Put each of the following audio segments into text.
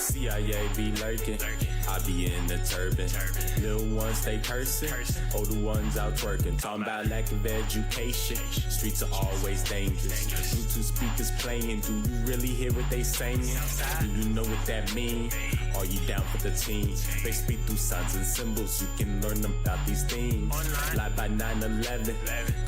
CIA be lurking, I be in the turban. Little ones stay cursing, older ones out twerking. Talking about lack of education, streets are always dangerous. Bluetooth speakers playing, do you really hear what they saying? Do you know what that mean? Are you down for the team? They speak through signs and symbols, you can learn about these things. Live by 9/11,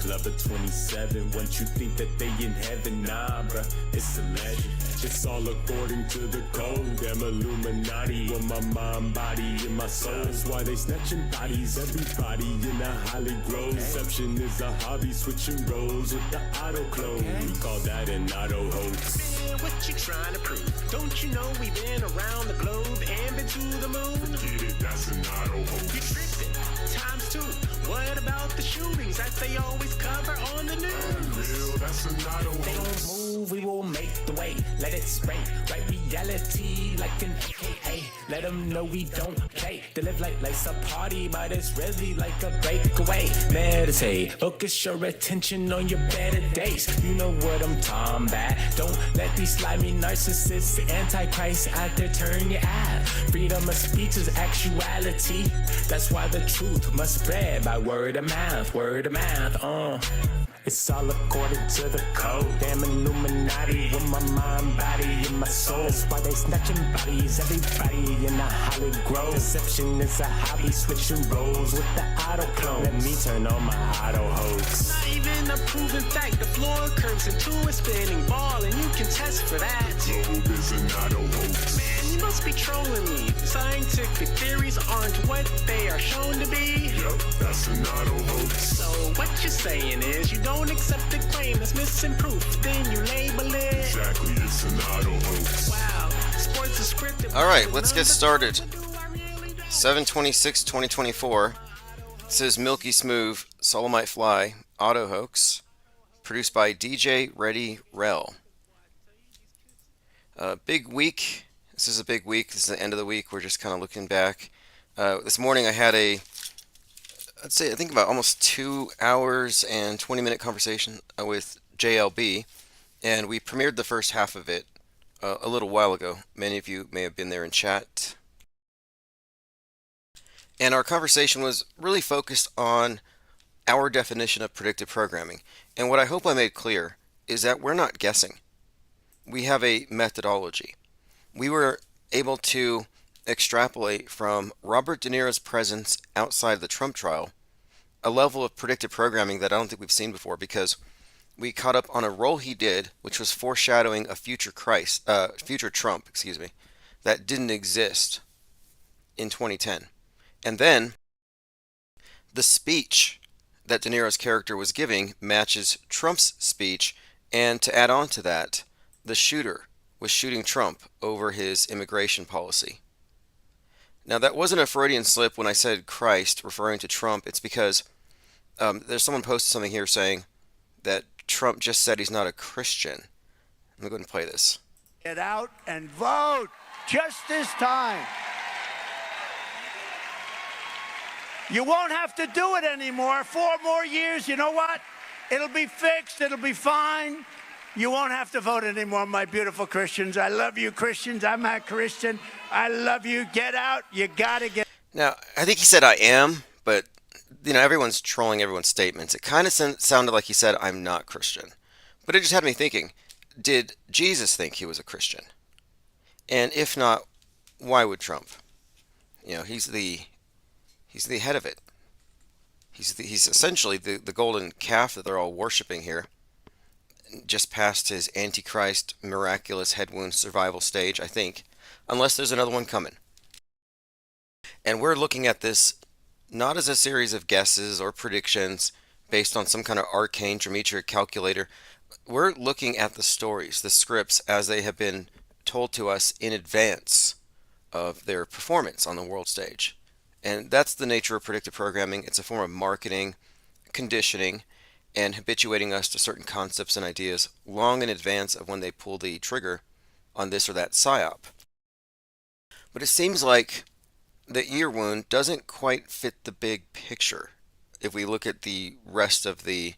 club of 27. Once you think that they in heaven, nah bruh, it's a legend. It's all according to the code. I'm Illuminati with my mind, body, and my soul. That's why they snatching bodies, everybody in a holly grow. Deception is a hobby, switching roles with the auto clone. We call that an auto hoax. Man, what you trying to prove? Don't you know we've been around the globe and been to the moon? Forget it, that's an auto hoax. You're tripping, times two. What about the shootings that they always cover on the news? Real, that's an auto They hoax. don't move, we will make the way. Let it spray, right reality like an AKA. Let them know we don't play. They live like life's a party, but it's really like a breakaway. Meditate, focus your attention on your better days. You know what I'm talking about. Don't let these slimy narcissists, antichrist out there turn your eye. Freedom of speech is actuality. That's why the truth must spread by word of mouth, word of mouth. It's all according to the code. Damn Illuminati with my mind, body, and my soul. That's why they snatching bodies, everybody in a holly grove. Deception is a hobby, switching roles with the auto clone. Let me turn on my auto hoax. Not even a proven fact. The floor curves into a spinning ball, and you can test for that. Globe is an auto hoax. Man, you must be trolling me. Scientific theories aren't what they are shown to be. Yup, that's an auto hoax. So what you're saying is you don't accept the claim that's missing proof, then you label it. Exactly, it's an auto hoax. Wow, sports is scripted. All right, let's get started. 7/26/2024. This is Milky Smooth, Soul Might Fly, Auto Hoax, produced by DJ Ready Rel. Big week. This is a big week. This is the end of the week. We're just kind of looking back. This morning I had I think about almost 2 hours and 20-minute conversation with JLB, and we premiered the first half of it a little while ago. Many of you may have been there in chat. And our conversation was really focused on our definition of predictive programming. And what I hope I made clear is that we're not guessing. We have a methodology. We were able to extrapolate from Robert De Niro's presence outside the Trump trial a level of predictive programming that I don't think we've seen before, because we caught up on a role he did, which was foreshadowing a future Trump, that didn't exist in 2010. And then the speech that De Niro's character was giving matches Trump's speech, and to add on to that, the shooter was shooting Trump over his immigration policy. Now, that wasn't a Freudian slip when I said Christ referring to Trump. It's because there's someone posted something here saying that Trump just said he's not a Christian. Let me go ahead and play this. Get out and vote just this time. You won't have to do it anymore. 4 more years, you know what? It'll be fixed. It'll be fine. You won't have to vote anymore, my beautiful Christians. I love you, Christians. I'm a Christian. I love you. Get out. You got to get. Now, I think he said I am, but everyone's trolling everyone's statements. It kind of sounded like he said I'm not Christian. But it just had me thinking, did Jesus think he was a Christian? And if not, why would Trump? He's the head of it. He's essentially the golden calf that they're all worshiping here. Just past his Antichrist miraculous head wound survival stage, I think, unless there's another one coming. And we're looking at this not as a series of guesses or predictions based on some kind of arcane geometric calculator. We're looking at the stories, the scripts, as they have been told to us in advance of their performance on the world stage. And that's the nature of predictive programming. It's a form of marketing, conditioning, and habituating us to certain concepts and ideas long in advance of when they pull the trigger on this or that psyop. But it seems like the ear wound doesn't quite fit the big picture if we look at the rest of the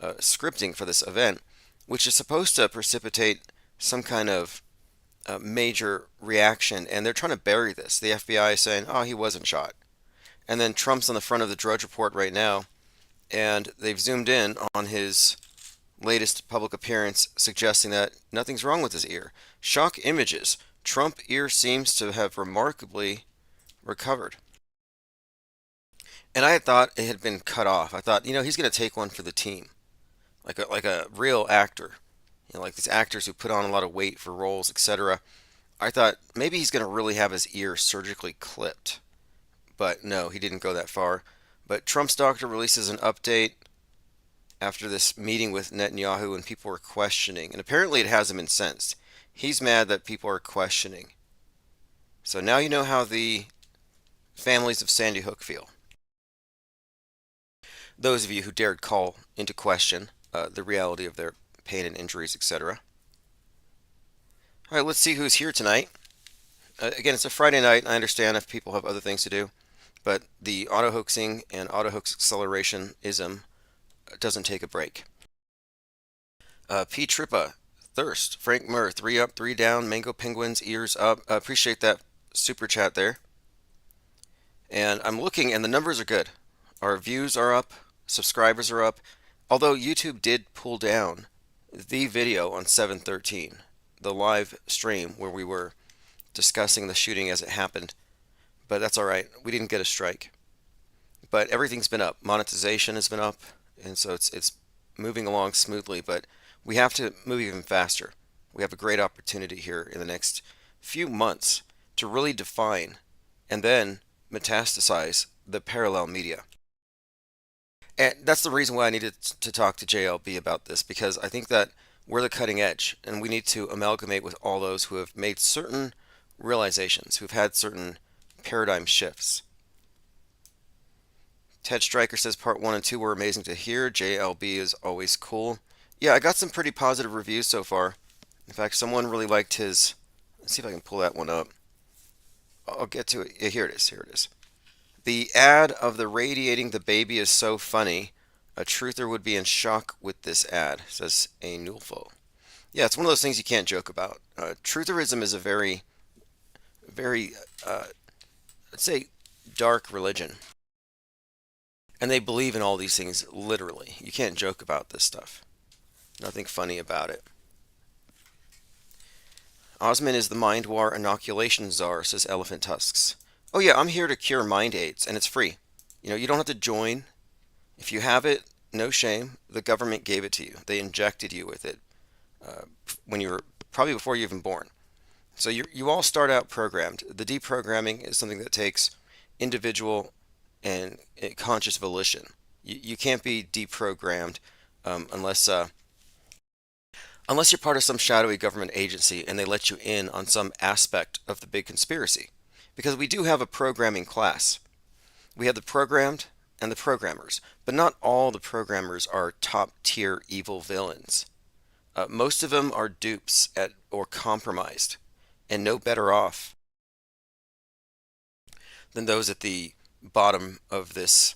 scripting for this event, which is supposed to precipitate some kind of major reaction, and they're trying to bury this. The FBI is saying, oh, he wasn't shot. And then Trump's on the front of the Drudge Report right now, and they've zoomed in on his latest public appearance, suggesting that nothing's wrong with his ear. Shock images. Trump ear seems to have remarkably recovered. And I had thought it had been cut off. I thought, he's going to take one for the team, like a real actor, like these actors who put on a lot of weight for roles, etc. I thought maybe he's going to really have his ear surgically clipped, but no, he didn't go that far. But Trump's doctor releases an update after this meeting with Netanyahu, and people were questioning, and apparently it has him incensed. He's mad that people are questioning. So now you know how the families of Sandy Hook feel. Those of you who dared call into question the reality of their pain and injuries, etc. All right, let's see who's here tonight. Again, it's a Friday night. I understand if people have other things to do, but the auto-hoaxing and auto-hoax acceleration-ism doesn't take a break. P. Trippa, Thirst, Frank Murr, 3 up, 3 down, Mango Penguins, ears up. Appreciate that super chat there. And I'm looking, and the numbers are good. Our views are up, subscribers are up, although YouTube did pull down the video on 7/13, the live stream where we were discussing the shooting as it happened. But that's all right. We didn't get a strike. But everything's been up. Monetization has been up, and so it's moving along smoothly, but we have to move even faster. We have a great opportunity here in the next few months to really define and then metastasize the parallel media. And that's the reason why I needed to talk to JLB about this, because I think that we're the cutting edge, and we need to amalgamate with all those who have made certain realizations, who've had certain paradigm shifts. Ted Stryker says part 1 and 2 were amazing to hear. JLB is always cool. Yeah, I got some pretty positive reviews so far. In fact, someone really liked his... Let's see if I can pull that one up. I'll get to it. Yeah, here it is. Here it is. The ad of the radiating the baby is so funny. A truther would be in shock with this ad, says a Nulfo. Yeah, it's one of those things you can't joke about. Trutherism is a very, let's say, dark religion. And they believe in all these things literally. You can't joke about this stuff. Nothing funny about it. Osman is the mind war inoculation czar, says Elephant Tusks. Oh yeah, I'm here to cure mind AIDS, and it's free. You don't have to join. If you have it, no shame. The government gave it to you. They injected you with it when you were, probably before you were even born. So you all start out programmed. The deprogramming is something that takes individual and conscious volition. You can't be deprogrammed unless you're part of some shadowy government agency and they let you in on some aspect of the big conspiracy. Because we do have a programming class. We have the programmed and the programmers, but not all the programmers are top-tier evil villains. Most of them are dupes or compromised, and no better off than those at the bottom of this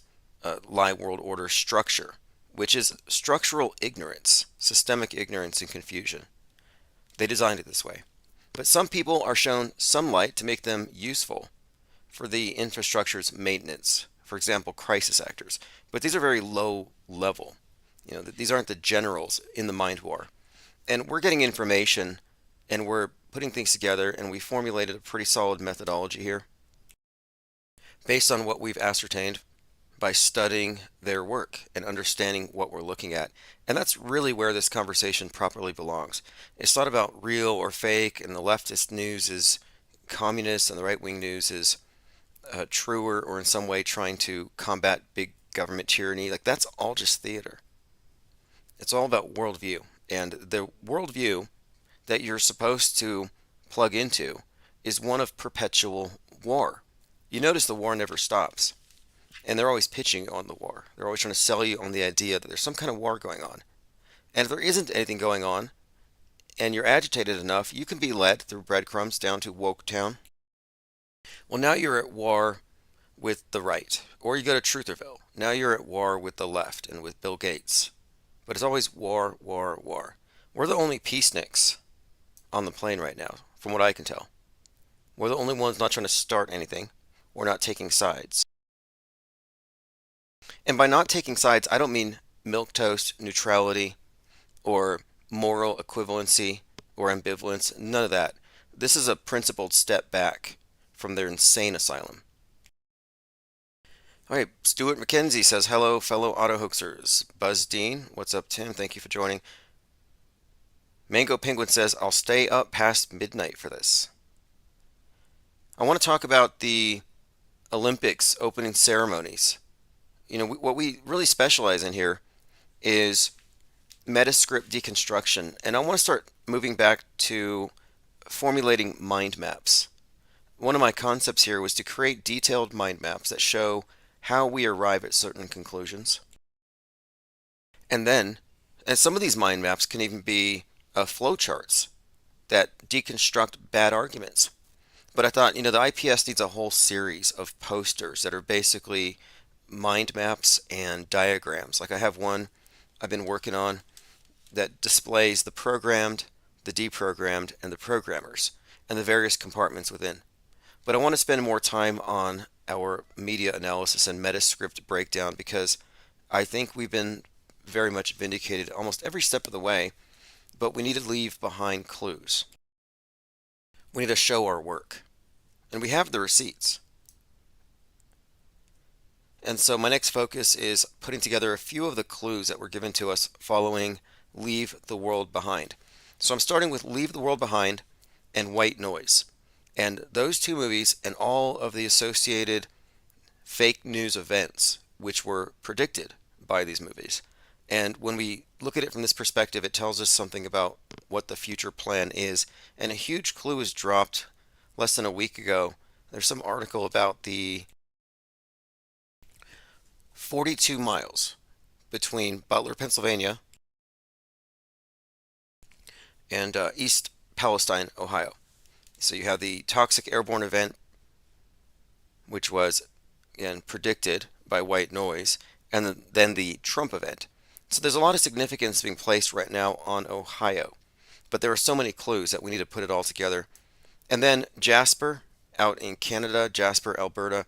lie world order structure, which is structural ignorance, systemic ignorance and confusion. They designed it this way. But some people are shown some light to make them useful for the infrastructure's maintenance. For example, crisis actors. But these are very low level. These aren't the generals in the mind war. And we're getting information and we're putting things together, and we formulated a pretty solid methodology here based on what we've ascertained by studying their work and understanding what we're looking at. And that's really where this conversation properly belongs. It's not about real or fake, and the leftist news is communist and the right-wing news is truer or in some way trying to combat big government tyranny. That's all just theater. It's all about worldview. And the worldview that you're supposed to plug into is one of perpetual war. You notice the war never stops. And they're always pitching on the war. They're always trying to sell you on the idea that there's some kind of war going on. And if there isn't anything going on, and you're agitated enough, you can be led through breadcrumbs down to Woke Town. Well, now you're at war with the right. Or you go to Trutherville. Now you're at war with the left and with Bill Gates. But it's always war, war, war. We're the only peaceniks on the plane right now. from what I can tell. We're the only ones not trying to start anything. We're not taking sides. And by not taking sides, I don't mean milquetoast neutrality or moral equivalency or ambivalence. None of that. This is a principled step back from their insane asylum. All right, Stuart McKenzie says, hello, fellow auto hoaxers. Buzz Dean, what's up, Tim? Thank you for joining. Mango Penguin says, I'll stay up past midnight for this. I want to talk about the Olympics opening ceremonies. You know, what we really specialize in here is metascript deconstruction. And I want to start moving back to formulating mind maps. One of my concepts here was to create detailed mind maps that show how we arrive at certain conclusions. And some of these mind maps can even be flowcharts that deconstruct bad arguments. But I thought, the IPS needs a whole series of posters that are basically mind maps and diagrams. Like I have one I've been working on that displays the programmed, the deprogrammed, and the programmers, and the various compartments within. But I want to spend more time on our media analysis and metascript breakdown because I think we've been very much vindicated almost every step of the way, but we need to leave behind clues. We need to show our work. And we have the receipts. And so my next focus is putting together a few of the clues that were given to us following Leave the World Behind. So I'm starting with Leave the World Behind and White Noise. And those two movies and all of the associated fake news events which were predicted by these movies. And when we look at it from this perspective, it tells us something about what the future plan is. And a huge clue was dropped less than a week ago. There's some article about the 42 miles between Butler, Pennsylvania and East Palestine, Ohio. So you have the toxic airborne event, which was, again, predicted by White Noise, and then the Trump event. So there's a lot of significance being placed right now on Ohio, but there are so many clues that we need to put it all together. And then Jasper, out in Canada, Jasper, Alberta,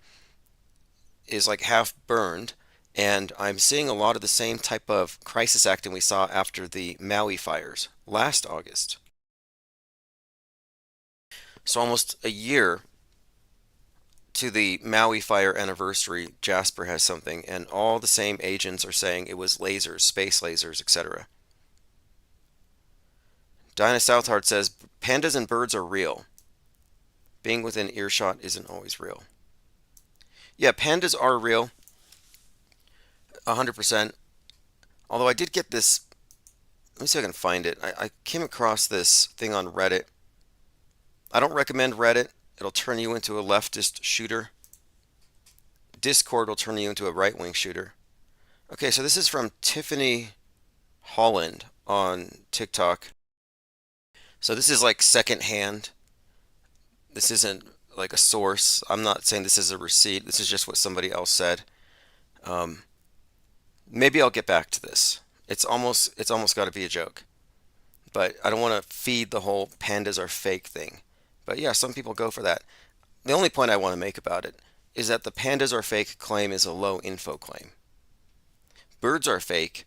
is like half burned, and I'm seeing a lot of the same type of crisis acting we saw after the Maui fires last August. So almost a year to the Maui fire anniversary, Jasper has something, and all the same agents are saying it was lasers, space lasers, etc. Dinah Southard says, pandas and birds are real. Being within earshot isn't always real. Yeah, pandas are real, 100%. Although I did get this, let me see if I can find it. I came across this thing on Reddit. I don't recommend Reddit. It'll turn you into a leftist shooter. Discord will turn you into a right-wing shooter. Okay, so this is from Tiffany Holland on TikTok. So this is like secondhand. This isn't like a source. I'm not saying this is a receipt. This is just what somebody else said. Maybe I'll get back to this. It's almost got to be a joke. But I don't want to feed the whole pandas are fake thing. But yeah, some people go for that. The only point I want to make about it is that the pandas are fake claim is a low info claim. Birds are fake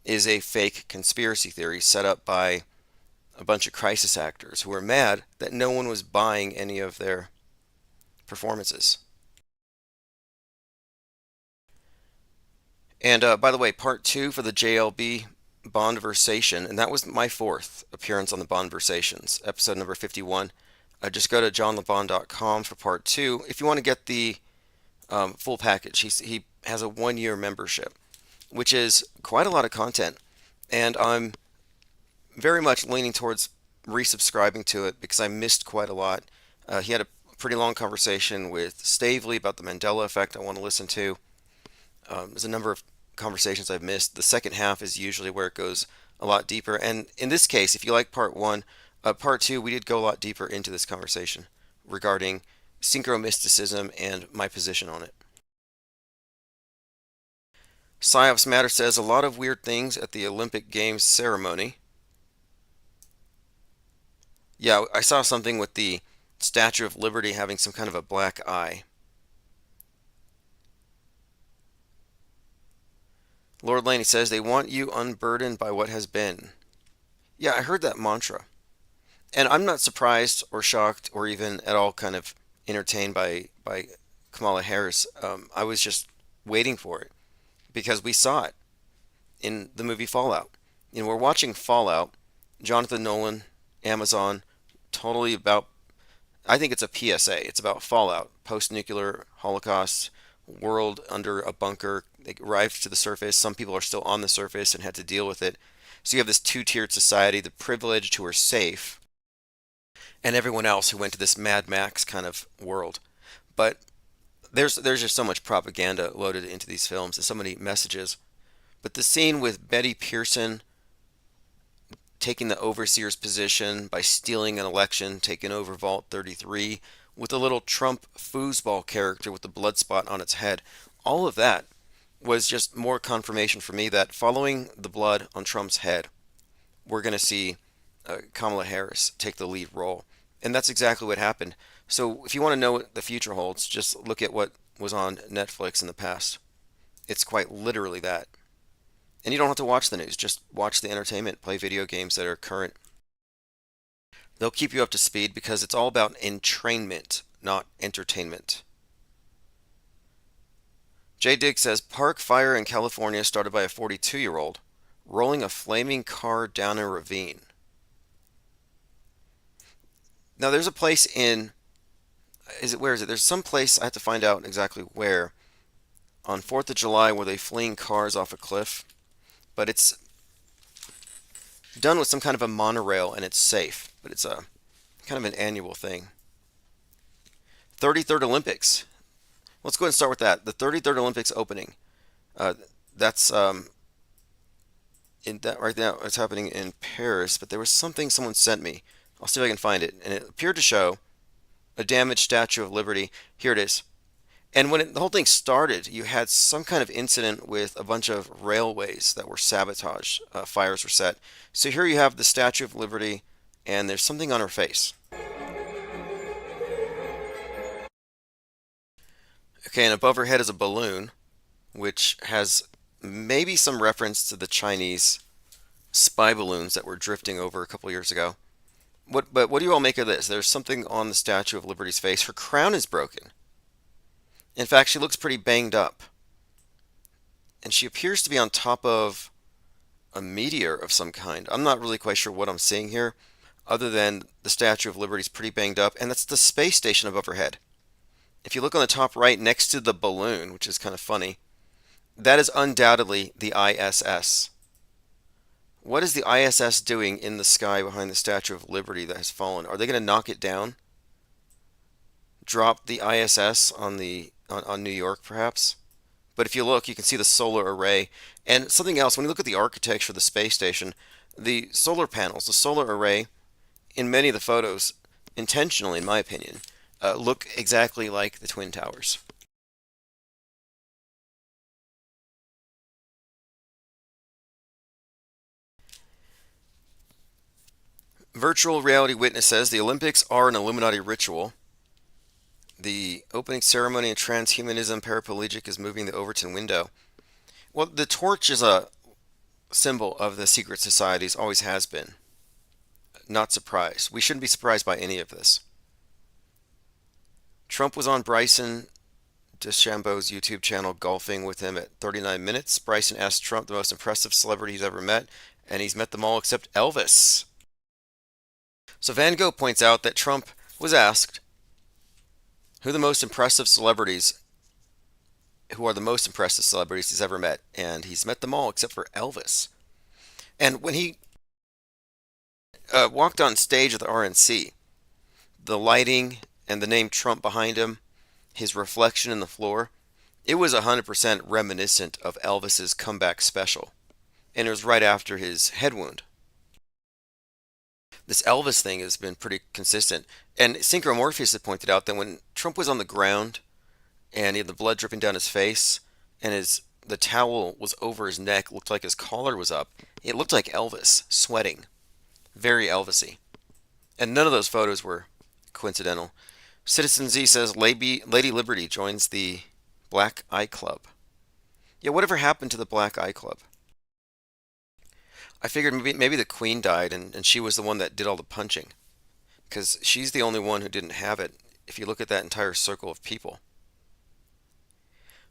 is a fake conspiracy theory set up by a bunch of crisis actors who are mad that no one was buying any of their performances. And by the way, part 2 for the JLB Bondversation, and that was my 4th appearance on the Bondversations, episode number 51. Just go to johnlebon.com for part 2 if you want to get the full package. He has a 1-year membership, which is quite a lot of content, and I'm very much leaning towards resubscribing to it because I missed quite a lot. He had a pretty long conversation with Stavely about the Mandela effect I want to listen to. There's a number of conversations I've missed. The second half is usually where it goes a lot deeper, and in this case, if you like part 1, part 2, we did go a lot deeper into this conversation regarding synchromysticism and my position on it. Psyops Matter says a lot of weird things at the Olympic Games ceremony. Yeah, I saw something with the Statue of Liberty having some kind of a black eye. Lord Laney says they want you unburdened by what has been. Yeah, I heard that mantra. And I'm not surprised or shocked or even at all kind of entertained by Kamala Harris. I was just waiting for it because we saw it in the movie Fallout. You know, we're watching Fallout, Jonathan Nolan, Amazon, totally about, I think it's a PSA. It's about Fallout, post-nuclear Holocaust, world under a bunker. They arrived to the surface. Some people are still on the surface and had to deal with it. So you have this two-tiered society, the privileged who are safe, and everyone else who went to this Mad Max kind of world. But there's just so much propaganda loaded into these films and so many messages. But the scene with Betty Pearson taking the overseer's position by stealing an election, taking over Vault 33, with a little Trump foosball character with the blood spot on its head, all of that was just more confirmation for me that following the blood on Trump's head, we're going to see Kamala Harris take the lead role. And that's exactly what happened. So if you want to know what the future holds, just look at what was on Netflix in the past. It's quite literally that. And you don't have to watch the news, just watch the entertainment, play video games that are current. They'll keep you up to speed because it's all about entrainment, not entertainment. J. Diggs says, park fire in California started by a 42-year-old rolling a flaming car down a ravine. Now there's a place in, where is it? There's some place, I have to find out exactly where, on 4th of July where they fleeing cars off a cliff. But it's done with some kind of a monorail and it's safe. But it's a kind of an annual thing. 33rd Olympics. Let's go ahead and start with that. The 33rd Olympics opening. That's in that right now. It's happening in Paris. But there was something someone sent me. I'll see if I can find it. And it appeared to show a damaged Statue of Liberty. Here it is. And when the whole thing started, you had some kind of incident with a bunch of railways that were sabotaged. Fires were set. So here you have the Statue of Liberty, and there's something on her face. Okay, and above her head is a balloon, which has maybe some reference to the Chinese spy balloons that were drifting over a couple years ago. But what do you all make of this? There's something on the Statue of Liberty's face. Her crown is broken. In fact, she looks pretty banged up. And she appears to be on top of a meteor of some kind. I'm not really quite sure what I'm seeing here, other than the Statue of Liberty is pretty banged up, and that's the space station above her head. If you look on the top right next to the balloon, which is kind of funny, that is undoubtedly the ISS. What is the ISS doing in the sky behind the Statue of Liberty that has fallen? Are they going to knock it down? Drop the ISS on New York, perhaps? But if you look, you can see the solar array. And something else, when you look at the architecture of the space station, the solar panels, the solar array, in many of the photos, intentionally, in my opinion, look exactly like the Twin Towers. Virtual Reality Witness says the Olympics are an Illuminati ritual. The opening ceremony in transhumanism paraplegic is moving the Overton window. Well, the torch is a symbol of the secret societies, always has been. Not surprised. We shouldn't be surprised by any of this. Trump was on Bryson DeChambeau's YouTube channel golfing with him at 39 minutes. Bryson asked Trump the most impressive celebrity he's ever met, and he's met them all except Elvis. So Van Gogh points out that Trump was asked who are the most impressive celebrities he's ever met, and he's met them all except for Elvis. And when he walked on stage at the RNC, the lighting and the name Trump behind him, his reflection in the floor, it was 100% reminiscent of Elvis's comeback special. And it was right after his head wound. This Elvis thing has been pretty consistent. And Synchromorpheus had pointed out that when Trump was on the ground and he had the blood dripping down his face and the towel was over his neck, looked like his collar was up, it looked like Elvis sweating. Very Elvis-y. And none of those photos were coincidental. Citizen Z says Lady Liberty joins the Black Eye Club. Yeah, whatever happened to the Black Eye Club? I figured maybe the Queen died and she was the one that did all the punching. Because she's the only one who didn't have it, if you look at that entire circle of people.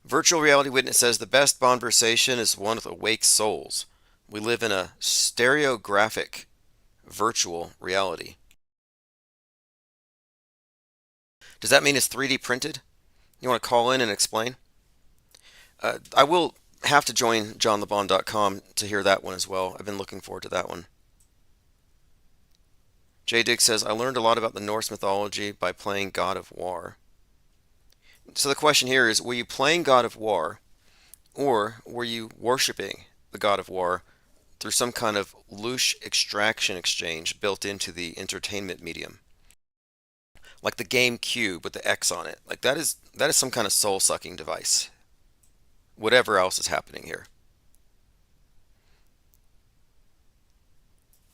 Virtual Reality Witness says the best conversation is one with awake souls. We live in a stereographic virtual reality. Does that mean it's 3D printed? You want to call in and explain? I will have to join johnlebon.com to hear that one as well. I've been looking forward to that one. J. Dig says, I learned a lot about the Norse mythology by playing God of War. So the question here is, were you playing God of War, or were you worshiping the God of War through some kind of louche extraction exchange built into the entertainment medium? Like the game Cube with the X on it. Like that is some kind of soul-sucking device. Whatever else is happening here.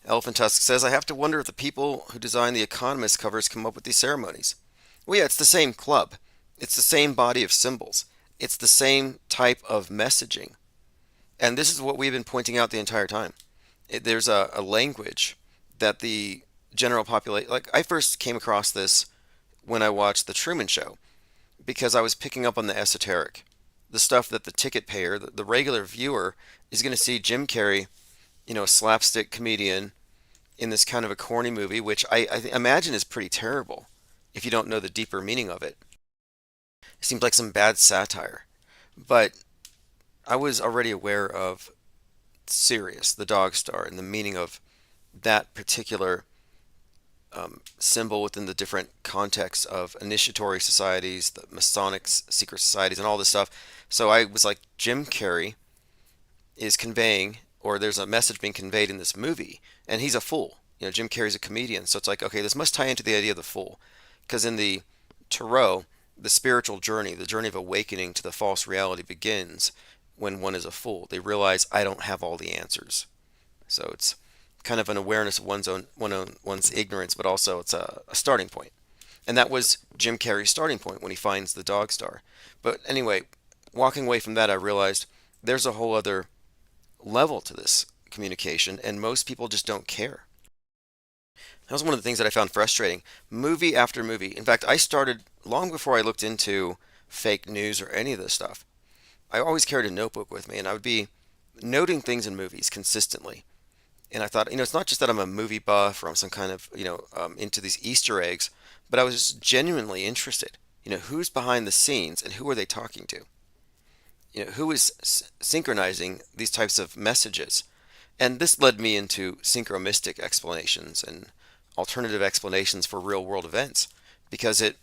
Elephant Tusk says, I have to wonder if the people who design the Economist covers come up with these ceremonies. Well, yeah, it's the same club. It's the same body of symbols. It's the same type of messaging. And this is what we've been pointing out the entire time. There's a language that the general population... Like, I first came across this when I watched The Truman Show, because I was picking up on the esoteric. The stuff that the ticket payer, the regular viewer, is going to see Jim Carrey, a slapstick comedian in this kind of a corny movie, which I imagine is pretty terrible if you don't know the deeper meaning of it. It seems like some bad satire. But I was already aware of Sirius, the dog star, and the meaning of that particular symbol within the different contexts of initiatory societies, the Masonic secret societies, and all this stuff. So I was like, Jim Carrey is conveying, or there's a message being conveyed in this movie, and he's a fool. Jim Carrey's a comedian, so it's like, okay, this must tie into the idea of the fool. Because in the Tarot, the spiritual journey, the journey of awakening to the false reality begins when one is a fool. They realize, I don't have all the answers. So it's kind of an awareness of one's ignorance, but also it's a starting point. And that was Jim Carrey's starting point when he finds the dog star. But anyway, walking away from that, I realized there's a whole other level to this communication, and most people just don't care. That was one of the things that I found frustrating. Movie after movie. In fact, I started long before I looked into fake news or any of this stuff. I always carried a notebook with me, and I would be noting things in movies consistently. And I thought, it's not just that I'm a movie buff or I'm some kind of, into these Easter eggs, but I was just genuinely interested. Who's behind the scenes and who are they talking to? Who is synchronizing these types of messages? And this led me into synchromystic explanations and alternative explanations for real world events, because it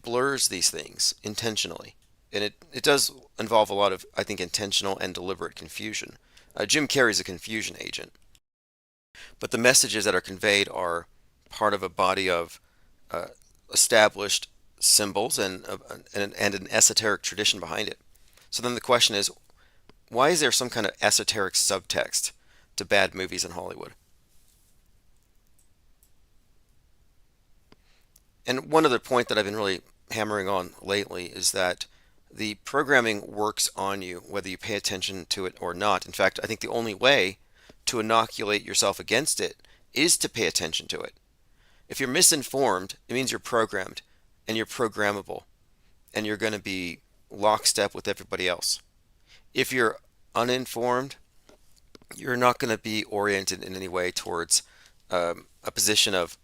blurs these things intentionally. And it does involve a lot of, I think, intentional and deliberate confusion. Jim Carrey's a confusion agent. But the messages that are conveyed are part of a body of established symbols and an esoteric tradition behind it. So then the question is, why is there some kind of esoteric subtext to bad movies in Hollywood? And one other point that I've been really hammering on lately is that the programming works on you whether you pay attention to it or not. In fact, I think the only way to inoculate yourself against it is to pay attention to it. If you're misinformed, it means you're programmed, and you're programmable, and you're going to be lockstep with everybody else. If you're uninformed, you're not going to be oriented in any way towards a position of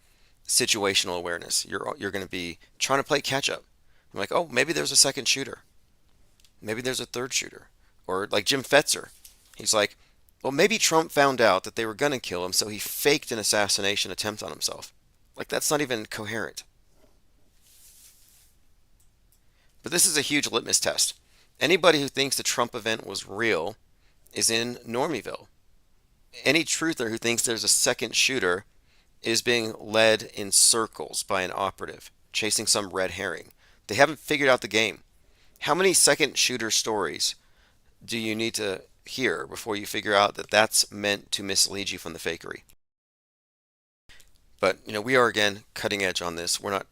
situational awareness. You're going to be trying to play catch up. I'm like, oh, maybe there's a second shooter. Maybe there's a third shooter. Or like Jim Fetzer. He's like, well, maybe Trump found out that they were going to kill him, so he faked an assassination attempt on himself. Like, that's not even coherent. But this is a huge litmus test. Anybody who thinks the Trump event was real is in Normieville. Any truther who thinks there's a second shooter is being led in circles by an operative, chasing some red herring. They haven't figured out the game. How many second shooter stories do you need to hear before you figure out that that's meant to mislead you from the fakery? But, we are, again, cutting edge on this. We're not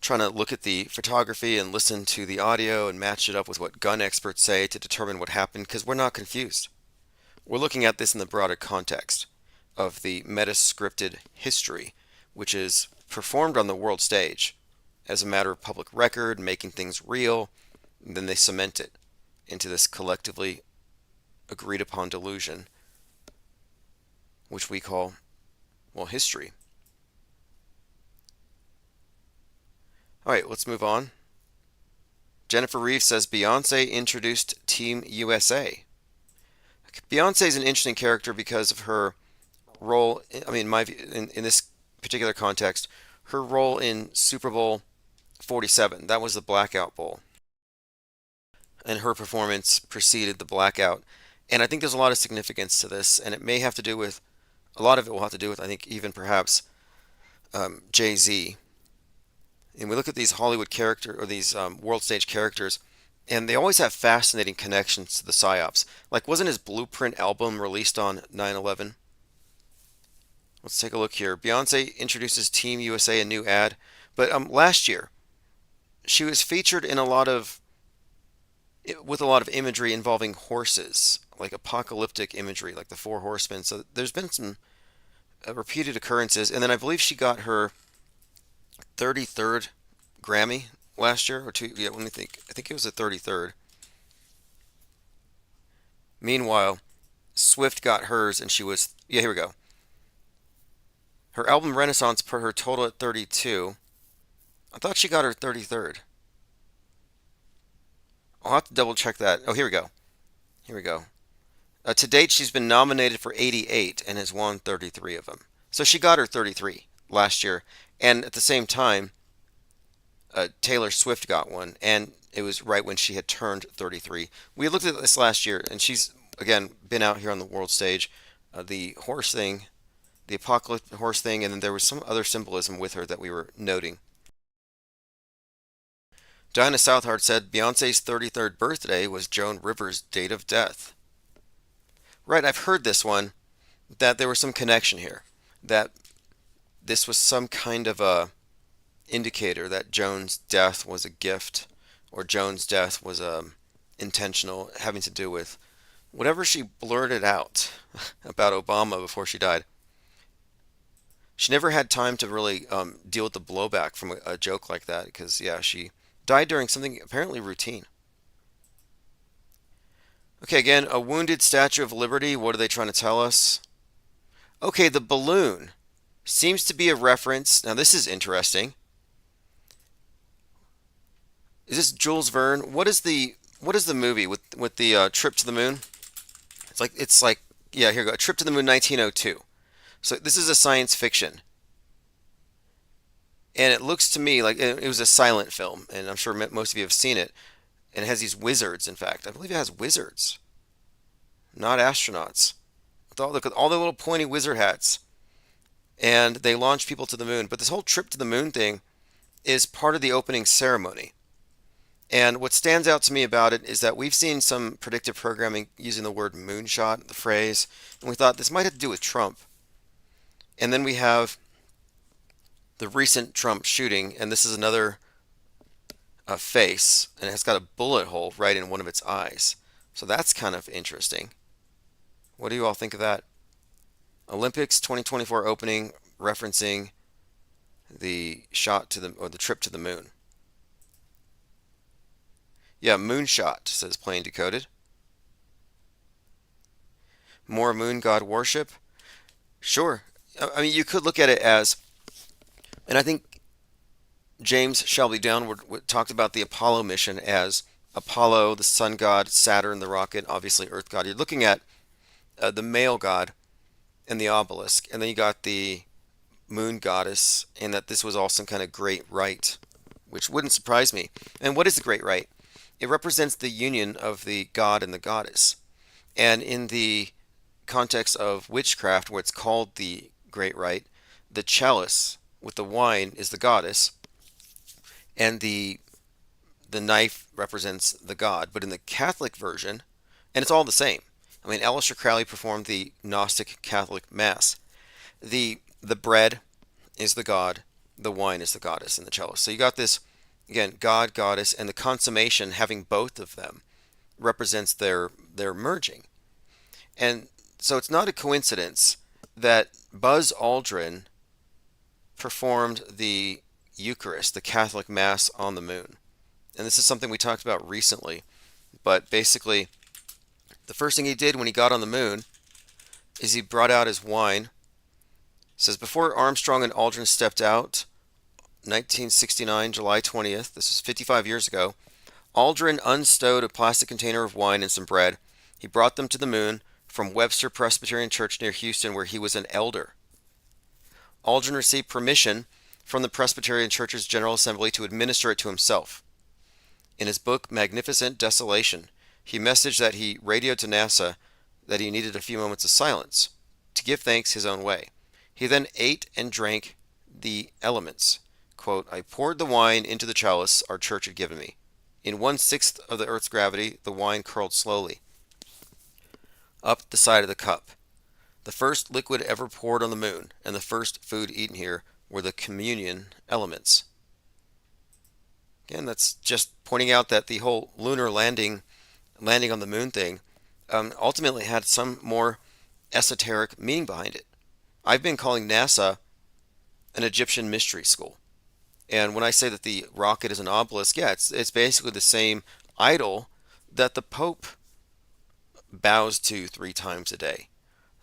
trying to look at the photography and listen to the audio and match it up with what gun experts say to determine what happened, because we're not confused. We're looking at this in the broader context of the meta-scripted history, which is performed on the world stage as a matter of public record, making things real, and then they cement it into this collectively agreed upon delusion, which we call, well, history. All right, let's move on. Jennifer Reeves says Beyonce introduced Team USA. Beyonce is an interesting character because of her role, in this particular context, her role in Super Bowl 47. That was the Blackout Bowl. And her performance preceded the blackout. And I think there's a lot of significance to this, and it may have to do with, a lot of it will have to do with, I think, even perhaps Jay-Z. And we look at these Hollywood characters, or these world stage characters, and they always have fascinating connections to the PSYOPs. Like, wasn't his Blueprint album released on 9/11? Let's take a look here. Beyonce introduces Team USA, a new ad. But last year, she was featured in with a lot of imagery involving horses, like apocalyptic imagery, like the Four Horsemen. So there's been some repeated occurrences. And then I believe she got her 33rd Grammy last year, or two. Yeah, let me think. I think it was the 33rd. Meanwhile, Swift got hers, and she was, yeah, here we go. Her album Renaissance put her total at 32. I thought she got her 33rd. I'll have to double check that. Oh, here we go. Here we go. To date, she's been nominated for 88 and has won 33 of them. So she got her 33 last year. And at the same time, Taylor Swift got one, and it was right when she had turned 33. We looked at this last year, and she's, again, been out here on the world stage. The horse thing, the apocalyptic horse thing, and then there was some other symbolism with her that we were noting. Dinah Southard said Beyonce's 33rd birthday was Joan Rivers' date of death. Right, I've heard this one, that there was some connection here, that this was some kind of a indicator that Joan's death was a gift, or Joan's death was intentional, having to do with whatever she blurted out about Obama before she died. She never had time to really deal with the blowback from a joke like that, because, yeah, she died during something apparently routine. Okay, again, a wounded Statue of Liberty. What are they trying to tell us? Okay, the balloon seems to be a reference. Now, this is interesting. Is this Jules Verne? What is the movie with the trip to the moon? It's like yeah, here we go. A Trip to the Moon, 1902. So this is a science fiction. And it looks to me like it was a silent film, and I'm sure most of you have seen it. And it has these wizards, in fact. I believe it has wizards, not astronauts. Look at all the little pointy wizard hats. And they launch people to the moon. But this whole trip to the moon thing is part of the opening ceremony. And what stands out to me about it is that we've seen some predictive programming using the word moonshot, the phrase, and we thought this might have to do with Trump. And then we have the recent Trump shooting, and this is another face, and it's got a bullet hole right in one of its eyes. So that's kind of interesting. What do you all think of that? Olympics 2024 opening referencing the shot to the trip to the moon. Yeah, moonshot, says Plain Decoded. More moon god worship? Sure. I mean, you could look at it as, and I think James Shelby Downward talked about the Apollo mission as Apollo, the sun god, Saturn, the rocket, obviously Earth god. You're looking at the male god and the obelisk, and then you got the moon goddess, and that this was all some kind of great rite, which wouldn't surprise me. And what is the great rite? It represents the union of the god and the goddess. And in the context of witchcraft, where it's called the great rite, the chalice with the wine is the goddess, and the knife represents the god. But in the Catholic version, and it's all the same. I mean, Aleister Crowley performed the Gnostic Catholic Mass. The the bread is the god, the wine is the goddess in the chalice. So you got this, again, god, goddess, and the consummation having both of them represents their merging. And so it's not a coincidence that Buzz Aldrin performed the Eucharist, the Catholic Mass, on the moon. And this is something we talked about recently. But basically, the first thing he did when he got on the moon is he brought out his wine. It says, before Armstrong and Aldrin stepped out, 1969, July 20th, this was 55 years ago, Aldrin unstowed a plastic container of wine and some bread. He brought them to the moon from Webster Presbyterian Church near Houston, where he was an elder. Aldrin received permission from the Presbyterian Church's General Assembly to administer it to himself. In his book, Magnificent Desolation, he messaged that he radioed to NASA that he needed a few moments of silence to give thanks his own way. He then ate and drank the elements. Quote, I poured the wine into the chalice our church had given me. In 1/6 of the Earth's gravity, the wine curled slowly up the side of the cup. The first liquid ever poured on the moon, and the first food eaten here were the communion elements. Again, that's just pointing out that the whole lunar landing on the moon thing ultimately had some more esoteric meaning behind it. I've been calling NASA an Egyptian mystery school. And when I say that the rocket is an obelisk, yeah, it's basically the same idol that the Pope bows to 3 times a day.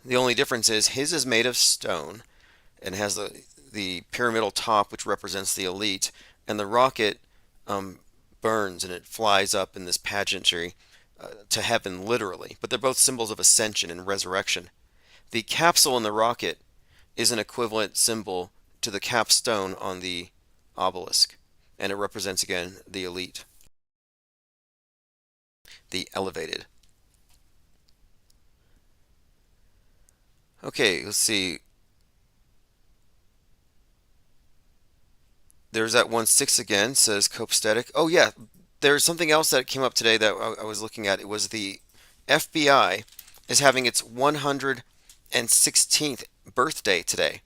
The only difference is his is made of stone and has the pyramidal top, which represents the elite, and the rocket burns and it flies up in this pageantry to heaven, literally. But they're both symbols of ascension and resurrection. The capsule in the rocket is an equivalent symbol to the capstone on the obelisk, and it represents, again, the elite, the elevated. Okay, let's see. There's that 1/6 again, says copacetic. Oh yeah, there's something else that came up today that I was looking at. It was the FBI is having its 116th birthday today.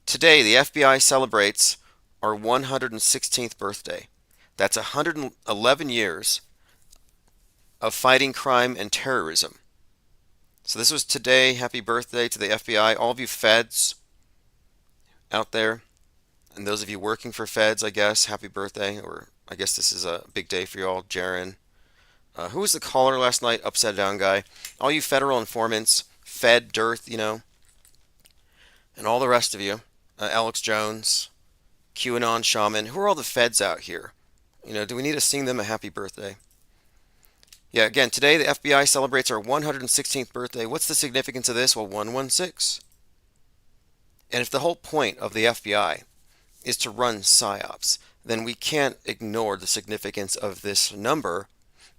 Today, the FBI celebrates our 116th birthday. That's 111 years of fighting crime and terrorism. So this was today. Happy birthday to the FBI. All of you feds out there, and those of you working for feds, I guess, happy birthday. Or I guess this is a big day for you all. Jaron. Who was the caller last night? Upside down guy. All you federal informants, Fed, Dearth, and all the rest of you. Alex Jones, QAnon Shaman. Who are all the feds out here? Do we need to sing them a happy birthday? Yeah, again, today the FBI celebrates our 116th birthday. What's the significance of this? Well, 116. And if the whole point of the FBI is to run psyops, then we can't ignore the significance of this number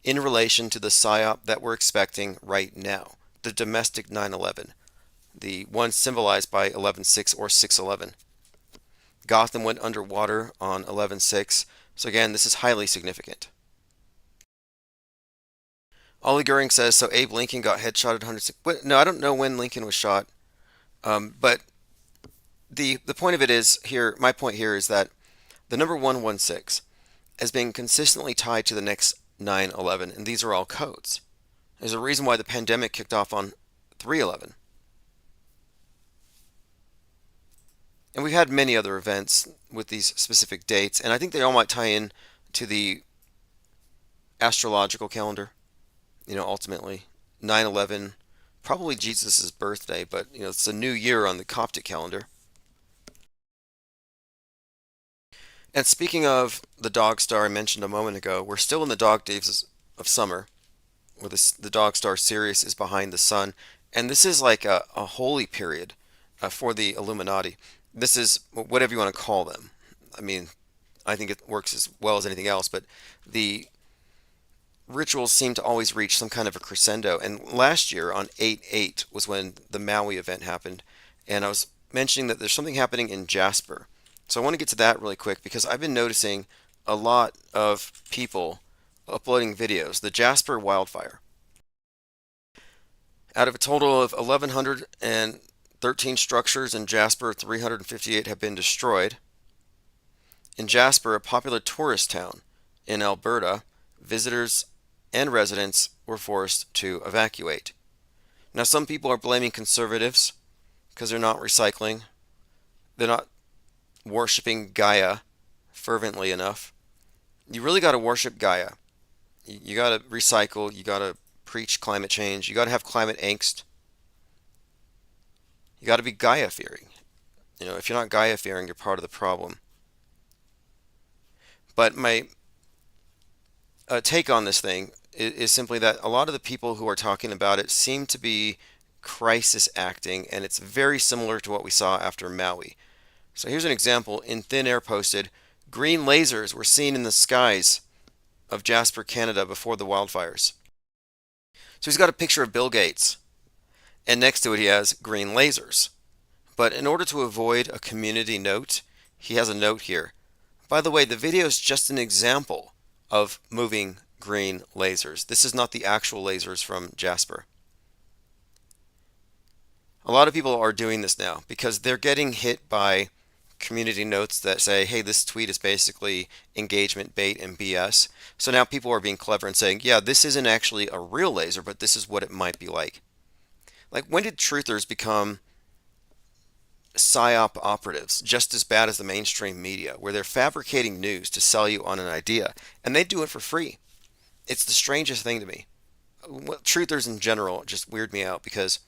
in relation to the psyop that we're expecting right now, the domestic 9/11, the one symbolized by 11/6 or 6/11. Gotham went underwater on 11/6, so again, this is highly significant. Ollie Goering says, so Abe Lincoln got headshot at 106. No, I don't know when Lincoln was shot. But the point of it is here, my point here is that the number 116 has been consistently tied to the next 9/11, and these are all codes. There's a reason why the pandemic kicked off on 3/11. And we've had many other events with these specific dates, and I think they all might tie in to the astrological calendar. Ultimately, 9/11, probably Jesus' birthday, but, it's a new year on the Coptic calendar. And speaking of the dog star I mentioned a moment ago, we're still in the dog days of summer, where the dog star Sirius is behind the sun, and this is like a holy period for the Illuminati. This is whatever you want to call them. I mean, I think it works as well as anything else, but the rituals seem to always reach some kind of a crescendo. And last year on 8/8 was when the Maui event happened. And I was mentioning that there's something happening in Jasper. So I want to get to that really quick because I've been noticing a lot of people uploading videos. The Jasper wildfire. Out of a total of 1,100 and 13 structures in Jasper, 358 have been destroyed. In Jasper, a popular tourist town in Alberta, visitors and residents were forced to evacuate. Now, some people are blaming conservatives because they're not recycling. They're not worshiping Gaia fervently enough. You really got to worship Gaia. You got to recycle. You got to preach climate change. You got to have climate angst. You got to be Gaia fearing. If you're not Gaia fearing, you're part of the problem. But my take on this thing is simply that a lot of the people who are talking about it seem to be crisis acting, and it's very similar to what we saw after Maui. So here's an example. In Thin Air posted, green lasers were seen in the skies of Jasper, Canada before the wildfires. So he's got a picture of Bill Gates, and next to it he has green lasers. But in order to avoid a community note, he has a note here. By the way, the video is just an example of moving green lasers. This is not the actual lasers from Jasper. A lot of people are doing this now because they're getting hit by community notes that say, hey, this tweet is basically engagement bait and BS. So now people are being clever and saying, yeah, this isn't actually a real laser, but this is what it might be like. Like, when did truthers become psyop operatives, just as bad as the mainstream media, where they're fabricating news to sell you on an idea, and they do it for free? It's the strangest thing to me. Truthers in general just weird me out because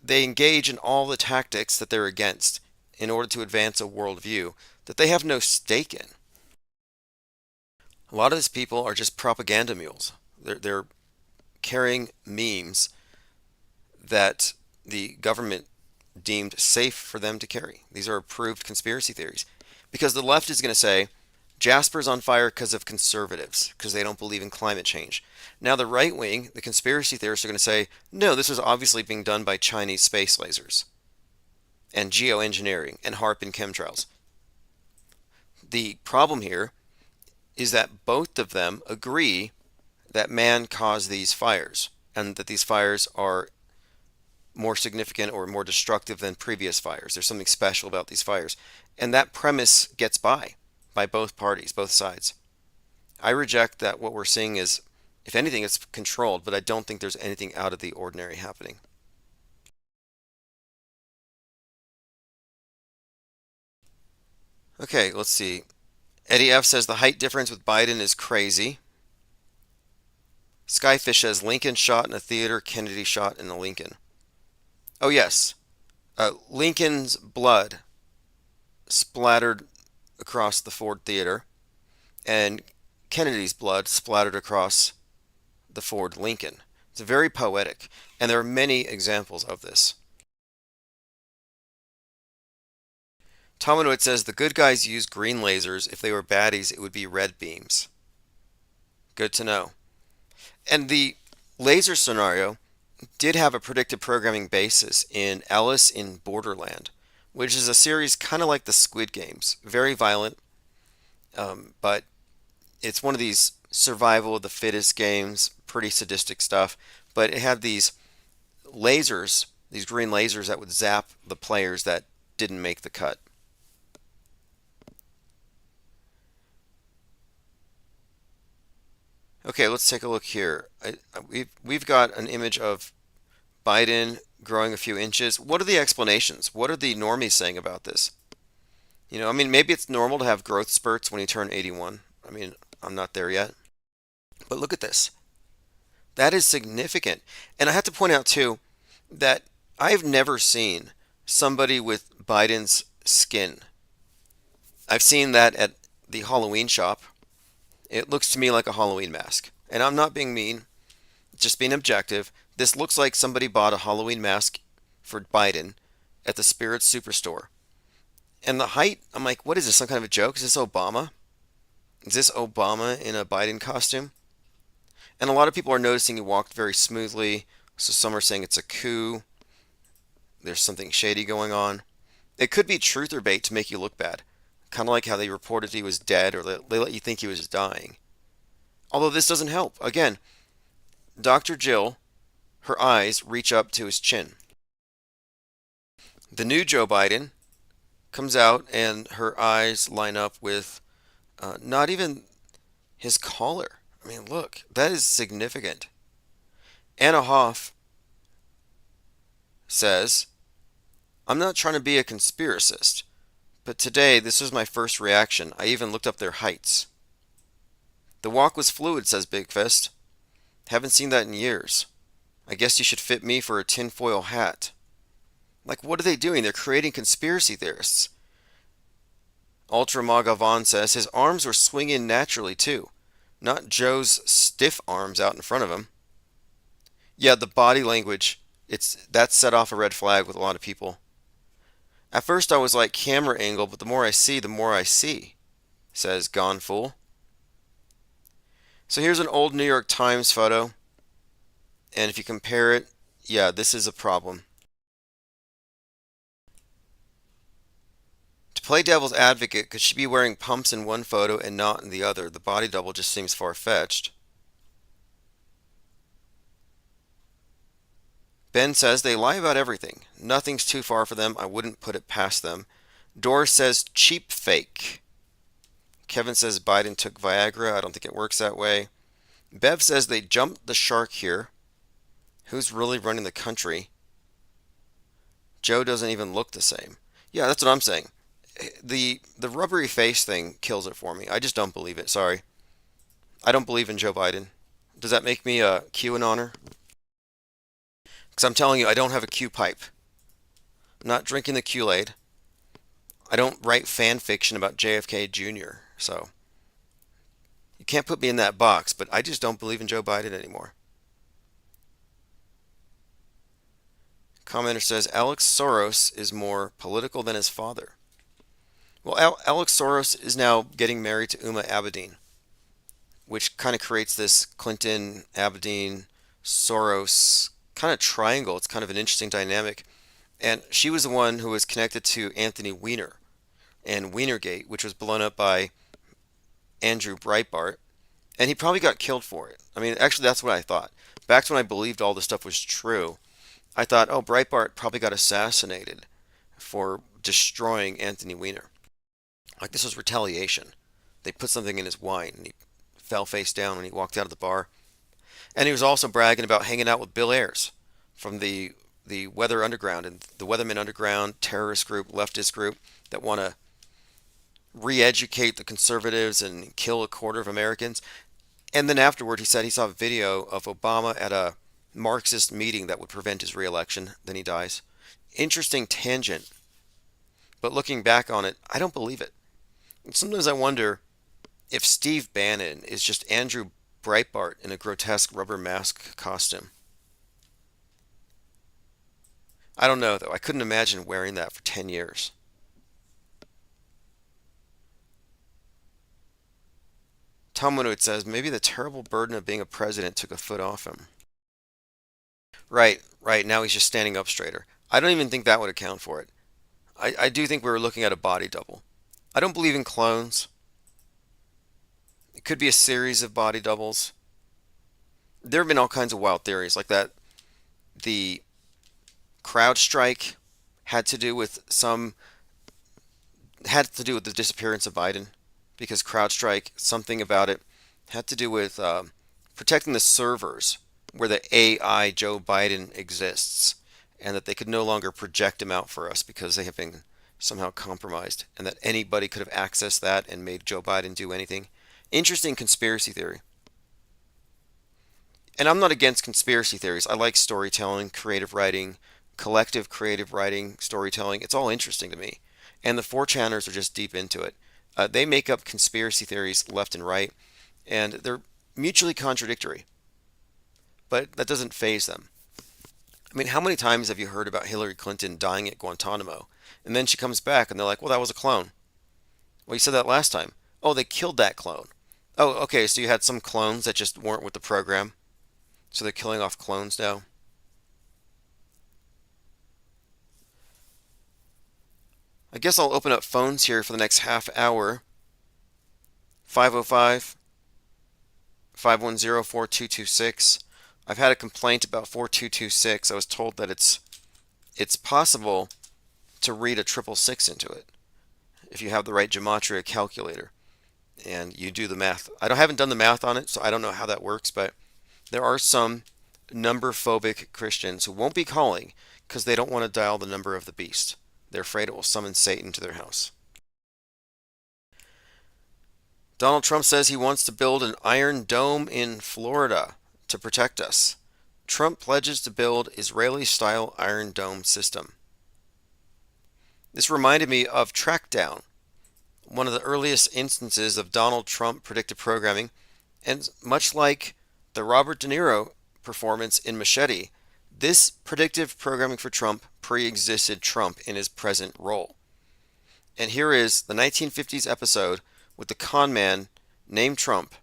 they engage in all the tactics that they're against in order to advance a worldview that they have no stake in. A lot of these people are just propaganda mules. They're carrying memes that the government deemed safe for them to carry. These are approved conspiracy theories. Because the left is going to say, Jasper's on fire because of conservatives, because they don't believe in climate change. Now the right wing, the conspiracy theorists, are going to say, no, this was obviously being done by Chinese space lasers and geoengineering and HARP and chemtrails. The problem here is that both of them agree that man caused these fires and that these fires are more significant or more destructive than previous fires. There's something special about these fires. And that premise gets by both parties, both sides. I reject that what we're seeing is, if anything, it's controlled, but I don't think there's anything out of the ordinary happening. Okay, let's see. Eddie F says the height difference with Biden is crazy. Skyfish says Lincoln shot in a theater, Kennedy shot in a Lincoln. Oh yes, Lincoln's blood splattered across the Ford Theater, and Kennedy's blood splattered across the Ford Lincoln. It's very poetic, and there are many examples of this. Tomanoid says the good guys use green lasers. If they were baddies, it would be red beams. Good to know. And the laser scenario did have a predictive programming basis in Alice in Borderland, which is a series kind of like the Squid Games. Very violent, but it's one of these survival of the fittest games, pretty sadistic stuff. But it had these lasers, these green lasers that would zap the players that didn't make the cut. Okay, let's take a look here. We've got an image of Biden growing a few inches. What are the explanations? What are the normies saying about this? Maybe it's normal to have growth spurts when you turn 81. I'm not there yet. But look at this. That is significant. And I have to point out, too, that I've never seen somebody with Biden's skin. I've seen that at the Halloween shop. It looks to me like a Halloween mask. And I'm not being mean, just being objective. This looks like somebody bought a Halloween mask for Biden at the Spirit Superstore. And the height, I'm like, what is this, some kind of a joke? Is this Obama? Is this Obama in a Biden costume? And a lot of people are noticing he walked very smoothly. So some are saying it's a coup. There's something shady going on. It could be truth or bait to make you look bad. Kind of like how they reported he was dead, or they let you think he was dying. Although this doesn't help. Again, Dr. Jill, her eyes reach up to his chin. The new Joe Biden comes out and her eyes line up with not even his collar. I mean, look, that is significant. Anna Hoff says, I'm not trying to be a conspiracist, but today this was my first reaction. I even looked up their heights. The walk was fluid, says Big Fist. Haven't seen that in years. I guess you should fit me for a tinfoil hat. Like, what are they doing? They're creating conspiracy theorists. Ultra Magavon says his arms were swinging naturally too, not Joe's stiff arms out in front of him. Yeah, the body language, that set off a red flag with a lot of people. At first I was like camera angle, but the more I see, the more I see, says Gone Fool. So here's an old New York Times photo, and if you compare it, yeah, this is a problem. To play devil's advocate, could she be wearing pumps in one photo and not in the other? The body double just seems far-fetched. Ben says they lie about everything. Nothing's too far for them. I wouldn't put it past them. Doris says cheap fake. Kevin says Biden took Viagra. I don't think it works that way. Bev says they jumped the shark here. Who's really running the country? Joe doesn't even look the same. Yeah, that's what I'm saying. The rubbery face thing kills it for me. I just don't believe it. Sorry. I don't believe in Joe Biden. Does that make me a QAnoner? Because I'm telling you, I don't have a Q pipe. I'm not drinking the Kool-Aid. I don't write fan fiction about JFK Jr. So you can't put me in that box, but I just don't believe in Joe Biden anymore. Commenter says Alex Soros is more political than his father. Well, Alex Soros is now getting married to Uma Abedin, which kind of creates this Clinton, Abedin, Soros kind of triangle. It's kind of an interesting dynamic. And she was the one who was connected to Anthony Weiner and Weinergate, which was blown up by Andrew Breitbart. And he probably got killed for it. I mean, actually, that's what I thought. Back when I believed all this stuff was true, I thought, oh, Breitbart probably got assassinated for destroying Anthony Weiner. Like this was retaliation. They put something in his wine and he fell face down when he walked out of the bar. And he was also bragging about hanging out with Bill Ayers from the Weather Underground and the Weatherman Underground terrorist group, leftist group that want to re-educate the conservatives and kill a quarter of Americans. And then afterward, he said he saw a video of Obama at a Marxist meeting that would prevent his re-election. Then he dies. Interesting tangent. But looking back on it, I don't believe it. And sometimes I wonder if Steve Bannon is just Andrew Breitbart in a grotesque rubber mask costume. I don't know, though. I couldn't imagine wearing that for 10 years. Tom Winwood says, maybe the terrible burden of being a president took a foot off him. Right. Now he's just standing up straighter. I don't even think that would account for it. I do think we were looking at a body double. I don't believe in clones. It could be a series of body doubles. There have been all kinds of wild theories like that. The CrowdStrike had to do with the disappearance of Biden, because CrowdStrike, something about it, had to do with protecting the servers where the AI Joe Biden exists, and that they could no longer project him out for us because they have been somehow compromised, and that anybody could have accessed that and made Joe Biden do anything. Interesting conspiracy theory. And I'm not against conspiracy theories. I like storytelling, creative writing, collective creative writing, storytelling. It's all interesting to me. And the 4chaners are just deep into it. They make up conspiracy theories left and right, and they're mutually contradictory. But that doesn't faze them. I mean, how many times have you heard about Hillary Clinton dying at Guantanamo? And then she comes back and they're like, well, that was a clone. Well, you said that last time. Oh, they killed that clone. Oh, okay, so you had some clones that just weren't with the program. So they're killing off clones now. I guess I'll open up phones here for the next half hour. 505-510-4226. I've had a complaint about 4226. I was told that it's possible to read a 666 into it if you have the right gematria calculator and you do the math. I haven't done the math on it, so I don't know how that works, but there are some number phobic Christians who won't be calling because they don't want to dial the number of the beast. They're afraid it will summon Satan to their house. Donald Trump says he wants to build an iron dome in Florida to protect us. Trump pledges to build Israeli-style iron dome system. This reminded me of Trackdown, one of the earliest instances of Donald Trump predictive programming, and much like the Robert De Niro performance in Machete, this predictive programming for Trump pre-existed Trump in his present role. And here is the 1950s episode with the con man named Trump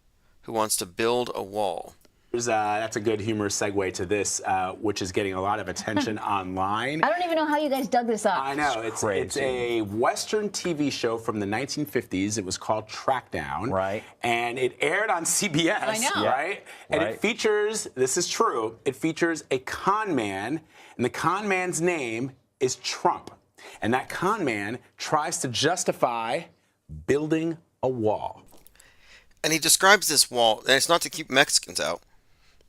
who wants to build a wall. That's a good humorous segue to this, which is getting a lot of attention online. I don't even know how you guys dug this up. I know. It's a Western TV show from the 1950s. It was called Trackdown. Right. And it aired on CBS. I know. Right? And Right. it features, this is true, it features a con man, and the con man's name is Trump. And that con man tries to justify building a wall. And he describes this wall, and it's not to keep Mexicans out.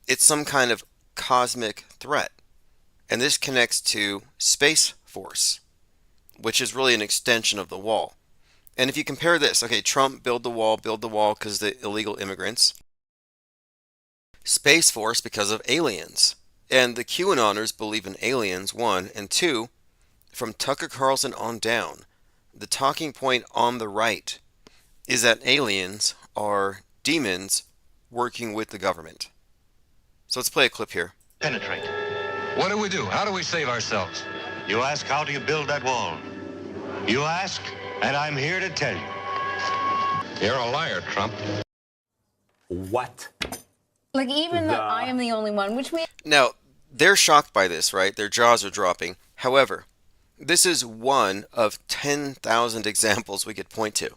It's some kind of cosmic threat. And this connects to Space Force, which is really an extension of the wall. And if you compare this, okay, Trump, build the wall because the illegal immigrants. Space Force because of aliens. And the QAnoners believe in aliens, 1. And 2, from Tucker Carlson on down, the talking point on the right is that aliens are demons working with the government. So let's play a clip here. Penetrate. What do we do? How do we save ourselves? You ask, how do you build that wall? You ask, and I'm here to tell you. You're a liar, Trump. What? Like, even the I am the only one, which we... Now, they're shocked by this, right? Their jaws are dropping. However, this is one of 10,000 examples we could point to.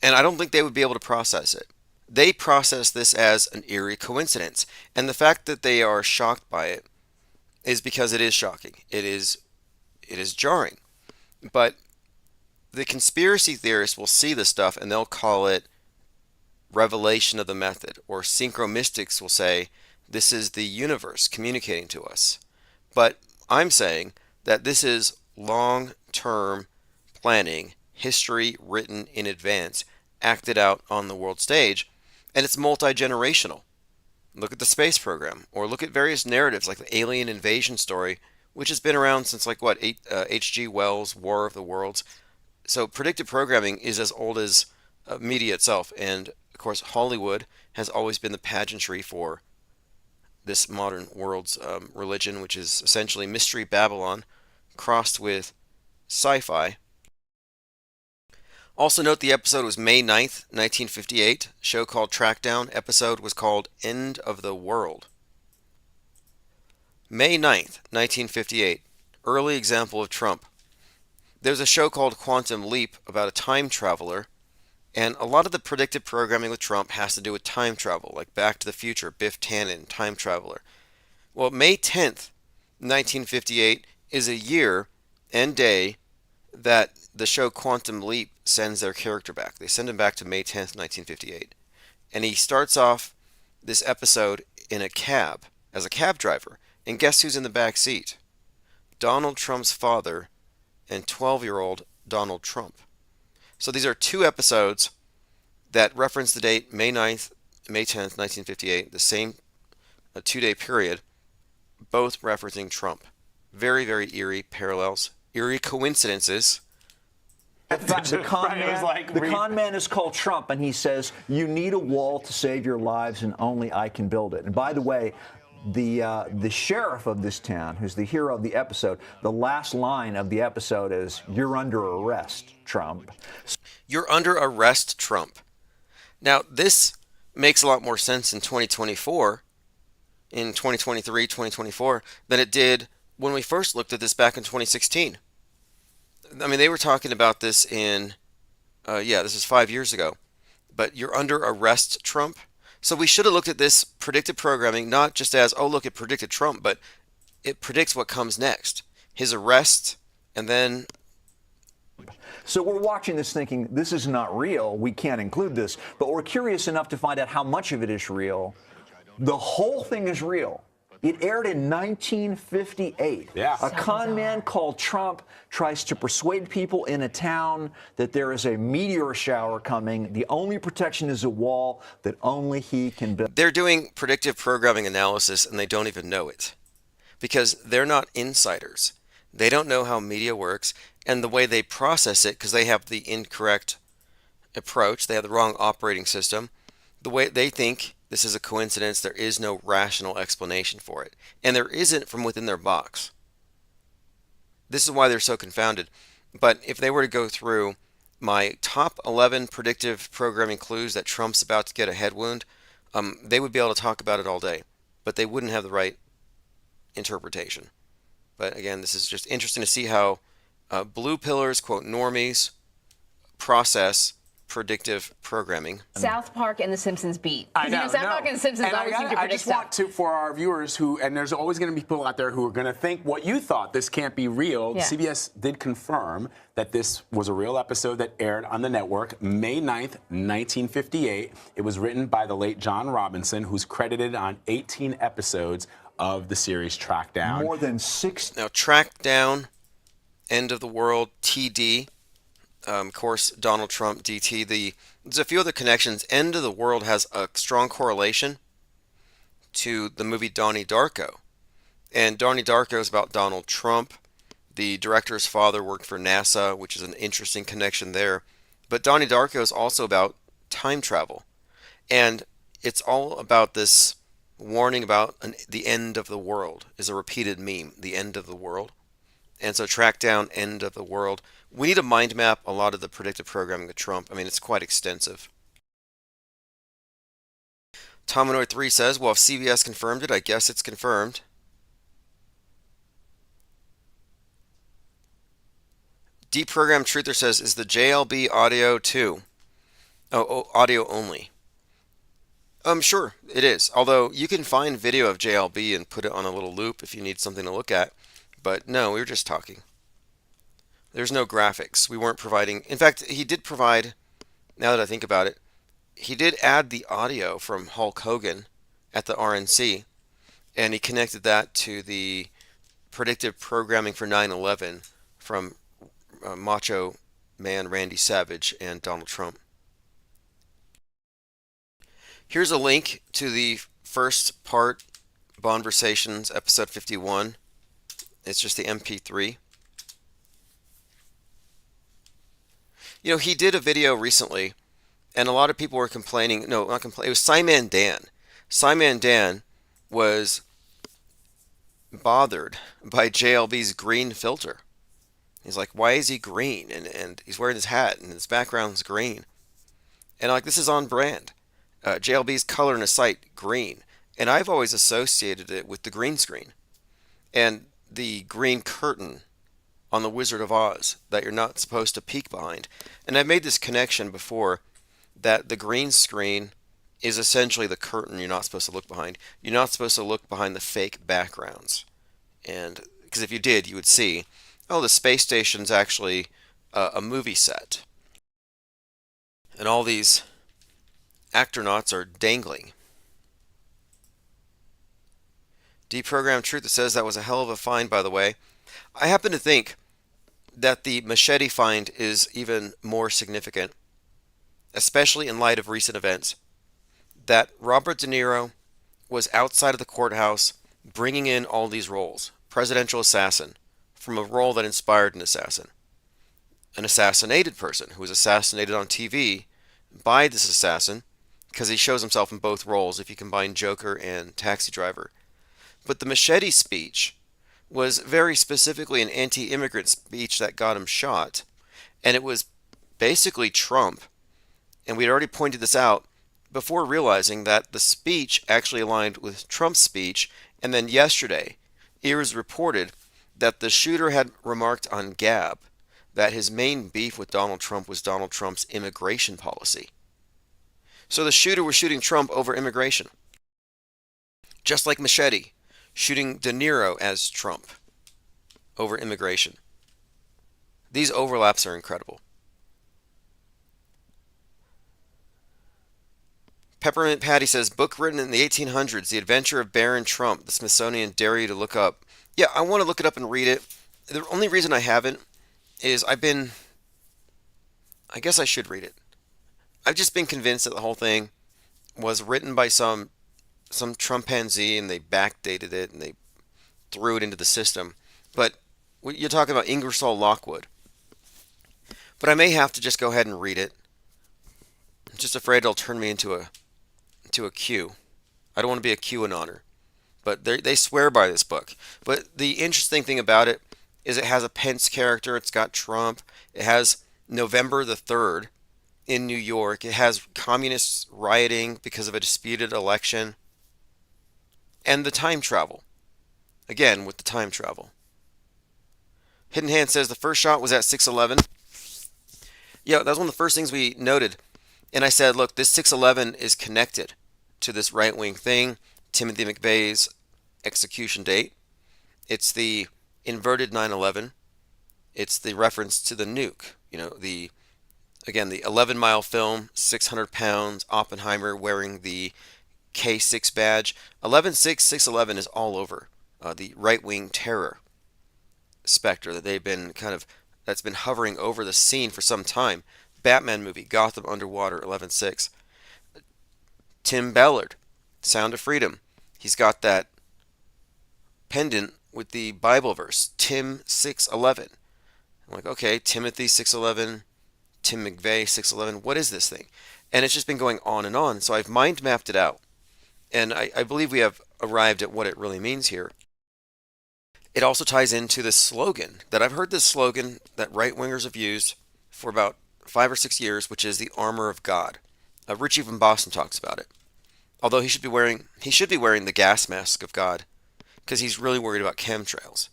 And I don't think they would be able to process it. They process this as an eerie coincidence. And the fact that they are shocked by it is because it is shocking. It is jarring. But the conspiracy theorists will see this stuff and they'll call it revelation of the method. Or synchromystics will say, this is the universe communicating to us. But I'm saying that this is long-term planning, history written in advance, acted out on the world stage, and it's multi-generational. Look at the space program, or look at various narratives like the alien invasion story, which has been around since H.G. Wells' War of the Worlds. So predictive programming is as old as media itself, and of course Hollywood has always been the pageantry for this modern world's religion, which is essentially Mystery Babylon crossed with sci-fi. Also note the episode was May 9th, 1958. Show called Trackdown. Episode was called End of the World. May 9th, 1958. Early example of Trump. There's a show called Quantum Leap about a time traveler, and a lot of the predictive programming with Trump has to do with time travel, like Back to the Future, Biff Tannen, Time Traveler. Well, May 10th, 1958 is a year and day that the show Quantum Leap sends their character back. They send him back to May 10th, 1958. And he starts off this episode in a cab, as a cab driver. And guess who's in the back seat? Donald Trump's father and 12-year-old Donald Trump. So these are two episodes that reference the date May 9th, May 10th, 1958, the same two-day period, both referencing Trump. Very, very eerie parallels, eerie coincidences. The con man is called Trump, and he says, you need a wall to save your lives, and only I can build it. And by the way, the sheriff of this town, who's the hero of the episode, the last line of the episode is, you're under arrest, Trump. You're under arrest, Trump. Now, this makes a lot more sense in 2024, in 2023, 2024, than it did when we first looked at this back in 2016. I mean, they were talking about this in, this is 5 years ago. But you're under arrest, Trump. So we should have looked at this predictive programming not just as, oh, look, it predicted Trump, but it predicts what comes next. His arrest And then So we're watching this thinking, this is not real, we can't include this, but we're curious enough to find out how much of it is real. The whole thing is real. It aired in 1958. Yeah. A con man called Trump tries to persuade people in a town that there is a meteor shower coming. The only protection is a wall that only he can build. they're doing predictive programming analysis and they don't even know it because they're not insiders. They don't know how media works and the way they process it because they have the incorrect approach. They have the wrong operating system. The way they think this is a coincidence, there is no rational explanation for it. And there isn't from within their box. This is why they're so confounded. But if they were to go through my top 11 predictive programming clues that Trump's about to get a head wound, they would be able to talk about it all day. But they wouldn't have the right interpretation. But again, this is just interesting to see how blue pillars, quote, normies, process predictive programming. South Park and The Simpsons beat. I know. South Park and The Simpsons And always seem to I predict just stuff. want to, for our viewers who, and there's always going to be people out there who are going to think what you thought, this can't be real. Yeah. CBS did confirm that this was a real episode that aired on the network May 9th, 1958. It was written by the late John Robinson, who's credited on 18 episodes of the series Track Down. More than 6. Now, Track Down, End of the World, TD, of course, Donald Trump, DT. There's a few other connections. End of the World has a strong correlation to the movie Donnie Darko. And Donnie Darko is about Donald Trump. The director's father worked for NASA, which is an interesting connection there. But Donnie Darko is also about time travel. And it's all about this warning about the end of the world is a repeated meme, the end of the world. And so Track Down, End of the World. We need to mind map a lot of the predictive programming of Trump. I mean, it's quite extensive. Tomanoid3 says, well, if CBS confirmed it, I guess it's confirmed. Deprogram Truther says, is the JLB audio too? Oh, audio only. Sure, it is. Although you can find video of JLB and put it on a little loop if you need something to look at. But no, we were just talking. There's no graphics. We weren't providing. In fact, he did provide, now that I think about it, he did add the audio from Hulk Hogan at the RNC, and he connected that to the predictive programming for 9/11 from Macho Man Randy Savage and Donald Trump. Here's a link to the first part, Bonversations, episode 51. It's just the MP3. You know, he did a video recently, and a lot of people were complaining. No, not complaining. It was Simon Dan. Simon Dan was bothered by JLB's green filter. He's like, why is he green? And he's wearing his hat, and his background's green. And like, this is on brand. JLB's color in his site, green. And I've always associated it with the green screen. And the green curtain on the Wizard of Oz that you're not supposed to peek behind. And I've made this connection before that the green screen is essentially the curtain you're not supposed to look behind. You're not supposed to look behind the fake backgrounds. And because if you did, you would see, oh, the space station's actually a movie set. And all these astronauts are dangling. Deprogram Truth that says that was a hell of a find, by the way. I happen to think that the machete find is even more significant, especially in light of recent events, that Robert De Niro was outside of the courthouse bringing in all these roles. Presidential assassin, from a role that inspired an assassin. An assassinated person who was assassinated on TV by this assassin, because he shows himself in both roles if you combine Joker and Taxi Driver. But the machete speech was very specifically an anti-immigrant speech that got him shot. And it was basically Trump. And we had already pointed this out before realizing that the speech actually aligned with Trump's speech. And then yesterday, it was reported that the shooter had remarked on Gab that his main beef with Donald Trump was Donald Trump's immigration policy. So the shooter was shooting Trump over immigration. Just like Machete shooting De Niro as Trump over immigration. These overlaps are incredible. Peppermint Patty says, book written in the 1800s, The Adventure of Baron Trump. The Smithsonian dare you to look up. Yeah, I want to look it up and read it. The only reason I haven't is I guess I should read it. I've just been convinced that the whole thing was written by some Trumpanzee, and they backdated it and they threw it into the system. But you're talking about Ingersoll Lockwood. But I may have to just go ahead and read it. I'm just afraid it'll turn me into a Q. I don't want to be a QAnoner. But they swear by this book. But the interesting thing about it is it has a Pence character. It's got Trump. It has November the 3rd in New York. It has communists rioting because of a disputed election. And the time travel. Again, with the time travel. Hidden Hand says the first shot was at 611. Yeah, that was one of the first things we noted. And I said, look, this 611 is connected to this right-wing thing, Timothy McVeigh's execution date. It's the inverted 9/11. It's the reference to the nuke. You know, the 11-mile film, 600 pounds, Oppenheimer wearing the K6 badge. 11/6/6/11 is all over the right-wing terror specter that that's been hovering over the scene for some time. Batman movie, Gotham Underwater, 11/6. Tim Ballard, Sound of Freedom. He's got that pendant with the Bible verse, Tim 6:11. I'm like, okay, Timothy 6:11, Tim McVeigh 6:11. What is this thing? And it's just been going on and on. So I've mind mapped it out. And I believe we have arrived at what it really means here. It also ties into this slogan that I've heard, this slogan that right-wingers have used for about 5 or 6 years, which is the armor of God. Richie from Boston talks about it. Although he should be wearing the gas mask of God, because he's really worried about chemtrails.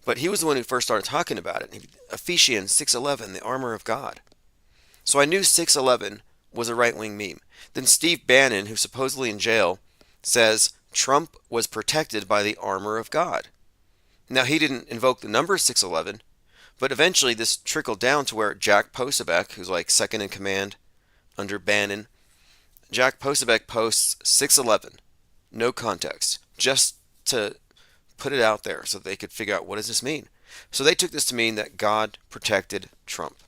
But he was the one who first started talking about it. Ephesians 6:11, the armor of God. So I knew 6:11 was a right-wing meme. Then Steve Bannon, who's supposedly in jail, says Trump was protected by the armor of God. Now, he didn't invoke the number 6:11, but eventually this trickled down to where Jack Posobiec, who's like second in command under Bannon, Jack Posobiec posts 6:11, no context, just to put it out there so they could figure out what does this mean. So they took this to mean that God protected Trump.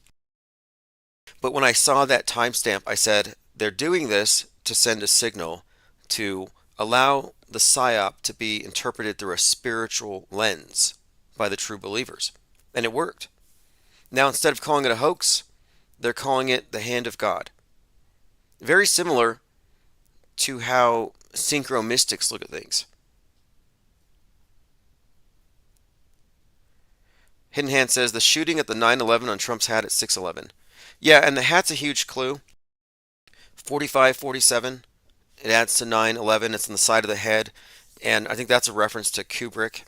But when I saw that timestamp, I said, they're doing this to send a signal to allow the psyop to be interpreted through a spiritual lens by the true believers. And it worked. Now, instead of calling it a hoax, they're calling it the hand of God. Very similar to how synchro mystics look at things. Hidden Hand says the shooting at the 9/11 on Trump's hat at 6/11. Yeah, and the hat's a huge clue. 45-47. It adds to 9/11. It's on the side of the head. And I think that's a reference to Kubrick.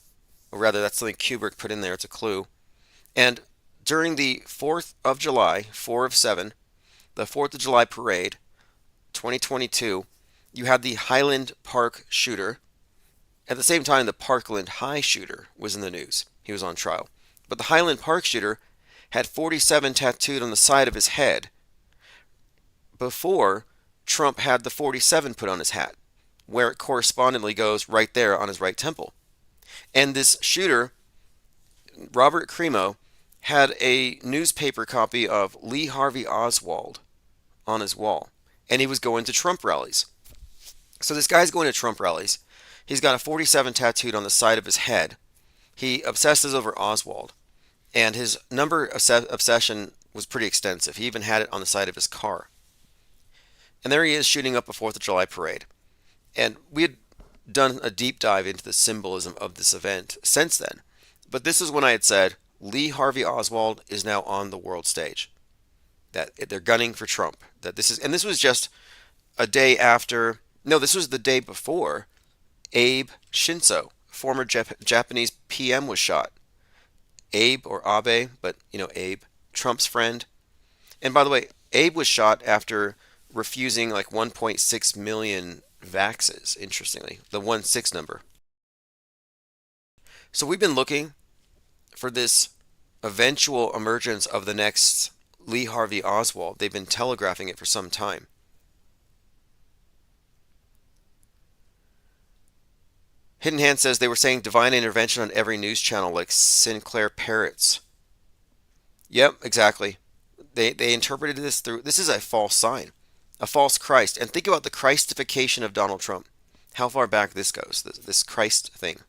Or rather, that's something Kubrick put in there. It's a clue. And during the 4th of July, 4 of 7, the 4th of July parade, 2022, you had the Highland Park shooter. At the same time, the Parkland High shooter was in the news. He was on trial. But the Highland Park shooter had 47 tattooed on the side of his head before Trump had the 47 put on his hat, where it correspondingly goes right there on his right temple. And this shooter, Robert Cremo, had a newspaper copy of Lee Harvey Oswald on his wall, and he was going to Trump rallies. So this guy's going to Trump rallies. He's got a 47 tattooed on the side of his head. He obsesses over Oswald, and his number obsession was pretty extensive. He even had it on the side of his car. And there he is shooting up a 4th of July parade. And we had done a deep dive into the symbolism of this event since then. But this is when I had said, Lee Harvey Oswald is now on the world stage. That they're gunning for Trump. And this was just a day after, no, this was the day before Abe Shinzo, former Japanese PM, was shot. Abe, or Abe, but Abe, Trump's friend. And by the way, Abe was shot after refusing like 1.6 million vaxes, interestingly, the 16 number. So we've been looking for this eventual emergence of the next Lee Harvey Oswald. They've been telegraphing it for some time. Hidden Hand says they were saying divine intervention on every news channel like Sinclair Parrots. Yep, exactly. They interpreted this through, this is a false sign, a false Christ. And think about the Christification of Donald Trump. How far back this goes, this Christ thing.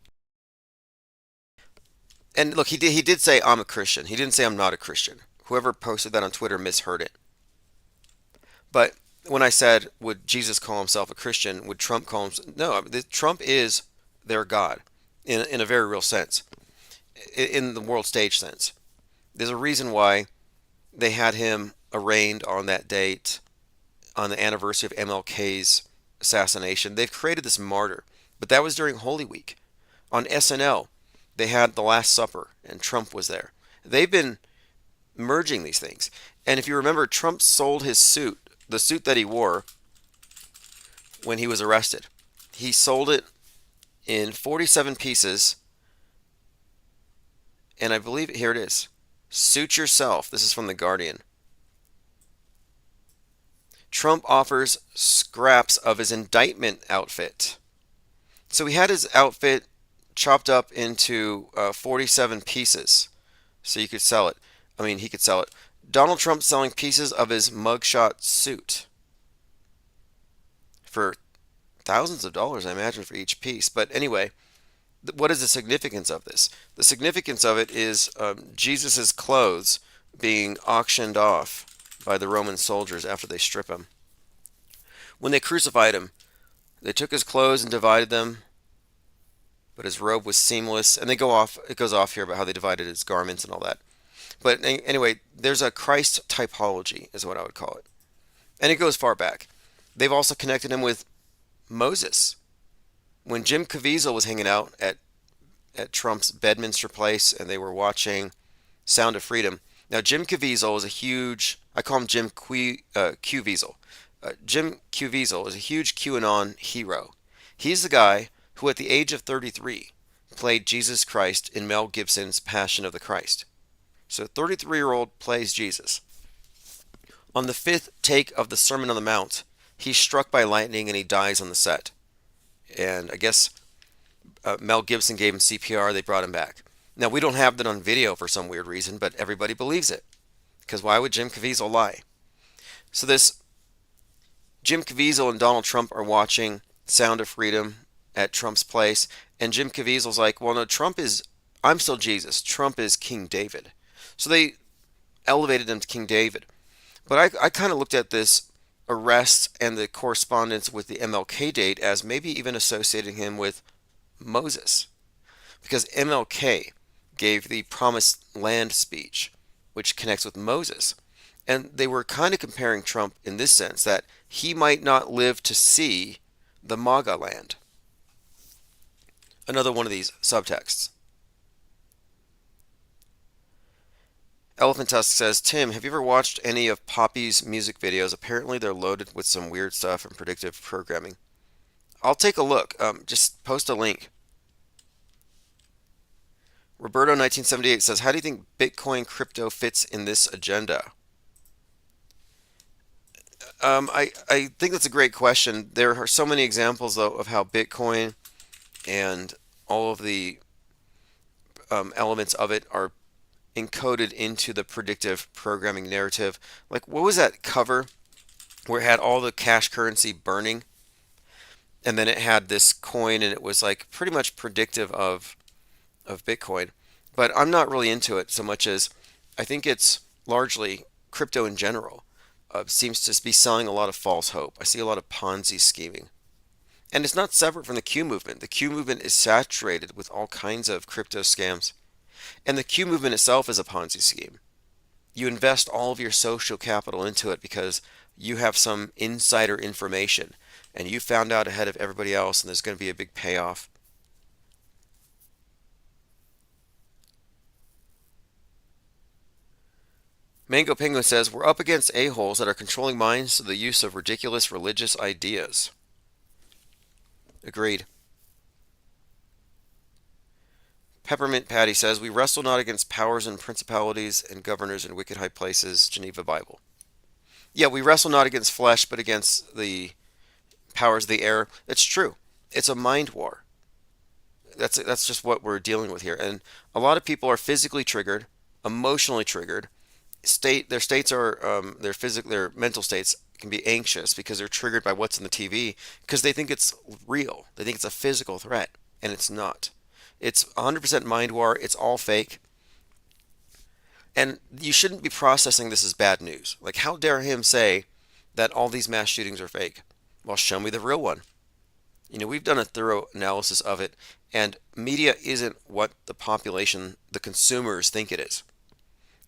And look, he did say, I'm a Christian. He didn't say I'm not a Christian. Whoever posted that on Twitter misheard it. But when I said, would Jesus call himself a Christian? Would Trump call himself? No, Trump is their God in a very real sense, in the world stage sense. There's a reason why they had him arraigned on that date, on the anniversary of MLK's assassination. They've created this martyr, but that was during Holy Week. On SNL, they had the Last Supper, and Trump was there. They've been merging these things. And if you remember, Trump sold his suit, the suit that he wore when he was arrested. He sold it in 47 pieces, and I believe, here it is. Suit yourself. This is from The Guardian. Trump offers scraps of his indictment outfit. So he had his outfit chopped up into 47 pieces so you could sell it. I mean, he could sell it. Donald Trump selling pieces of his mugshot suit for thousands of dollars, I imagine, for each piece. But anyway, what is the significance of this? The significance of it is Jesus's clothes being auctioned off by the Roman soldiers after they strip him. When they crucified him, they took his clothes and divided them, but his robe was seamless. And it goes off here about how they divided his garments and all that. But anyway, there's a Christ typology, is what I would call it. And it goes far back. They've also connected him with Moses. When Jim Caviezel was hanging out at Trump's Bedminster Place and they were watching Sound of Freedom. Now, Jim Caviezel is a huge, I call him Jim Caviezel. Jim Caviezel is a huge QAnon hero. He's the guy who at the age of 33 played Jesus Christ in Mel Gibson's Passion of the Christ. So a 33-year-old plays Jesus. On the 5th take of the Sermon on the Mount, he's struck by lightning and he dies on the set. And I guess Mel Gibson gave him CPR, they brought him back. Now, we don't have that on video for some weird reason, but everybody believes it. Because why would Jim Caviezel lie? So this Jim Caviezel and Donald Trump are watching Sound of Freedom at Trump's place, and Jim Caviezel's like, well, no, I'm still Jesus. Trump is King David. So they elevated him to King David. But I kind of looked at this arrest and the correspondence with the MLK date as maybe even associating him with Moses. Because MLK gave the Promised Land speech, which connects with Moses. And they were kind of comparing Trump in this sense, that he might not live to see the MAGA land. Another one of these subtexts. Elephant Tusk says, Tim, have you ever watched any of Poppy's music videos? Apparently they're loaded with some weird stuff and predictive programming. I'll take a look. Just post a link. Roberto1978 says, how do you think Bitcoin crypto fits in this agenda? I think that's a great question. There are so many examples, though, of how Bitcoin and all of the elements of it are encoded into the predictive programming narrative. Like, what was that cover where it had all the cash currency burning? And then it had this coin, and it was like pretty much predictive of Bitcoin. But I'm not really into it so much as I think it's largely crypto in general. Seems to be selling a lot of false hope. I see a lot of Ponzi scheming. And it's not separate from the Q movement. The Q movement is saturated with all kinds of crypto scams. And the Q movement itself is a Ponzi scheme. You invest all of your social capital into it because you have some insider information and you found out ahead of everybody else and there's going to be a big payoff. Mango Penguin says, we're up against a-holes that are controlling minds through the use of ridiculous religious ideas. Agreed. Peppermint Patty says, we wrestle not against powers and principalities and governors in wicked high places, Geneva Bible. Yeah, we wrestle not against flesh, but against the powers of the air. It's true. It's a mind war. That's just what we're dealing with here. And a lot of people are physically triggered, emotionally triggered. Their states are their mental states can be anxious because they're triggered by what's in the TV because they think it's real. They think it's a physical threat, and it's not. It's 100% mind war. It's all fake. And you shouldn't be processing this as bad news. Like, how dare him say that all these mass shootings are fake? Well, show me the real one. We've done a thorough analysis of it, and media isn't what the population, the consumers, think it is.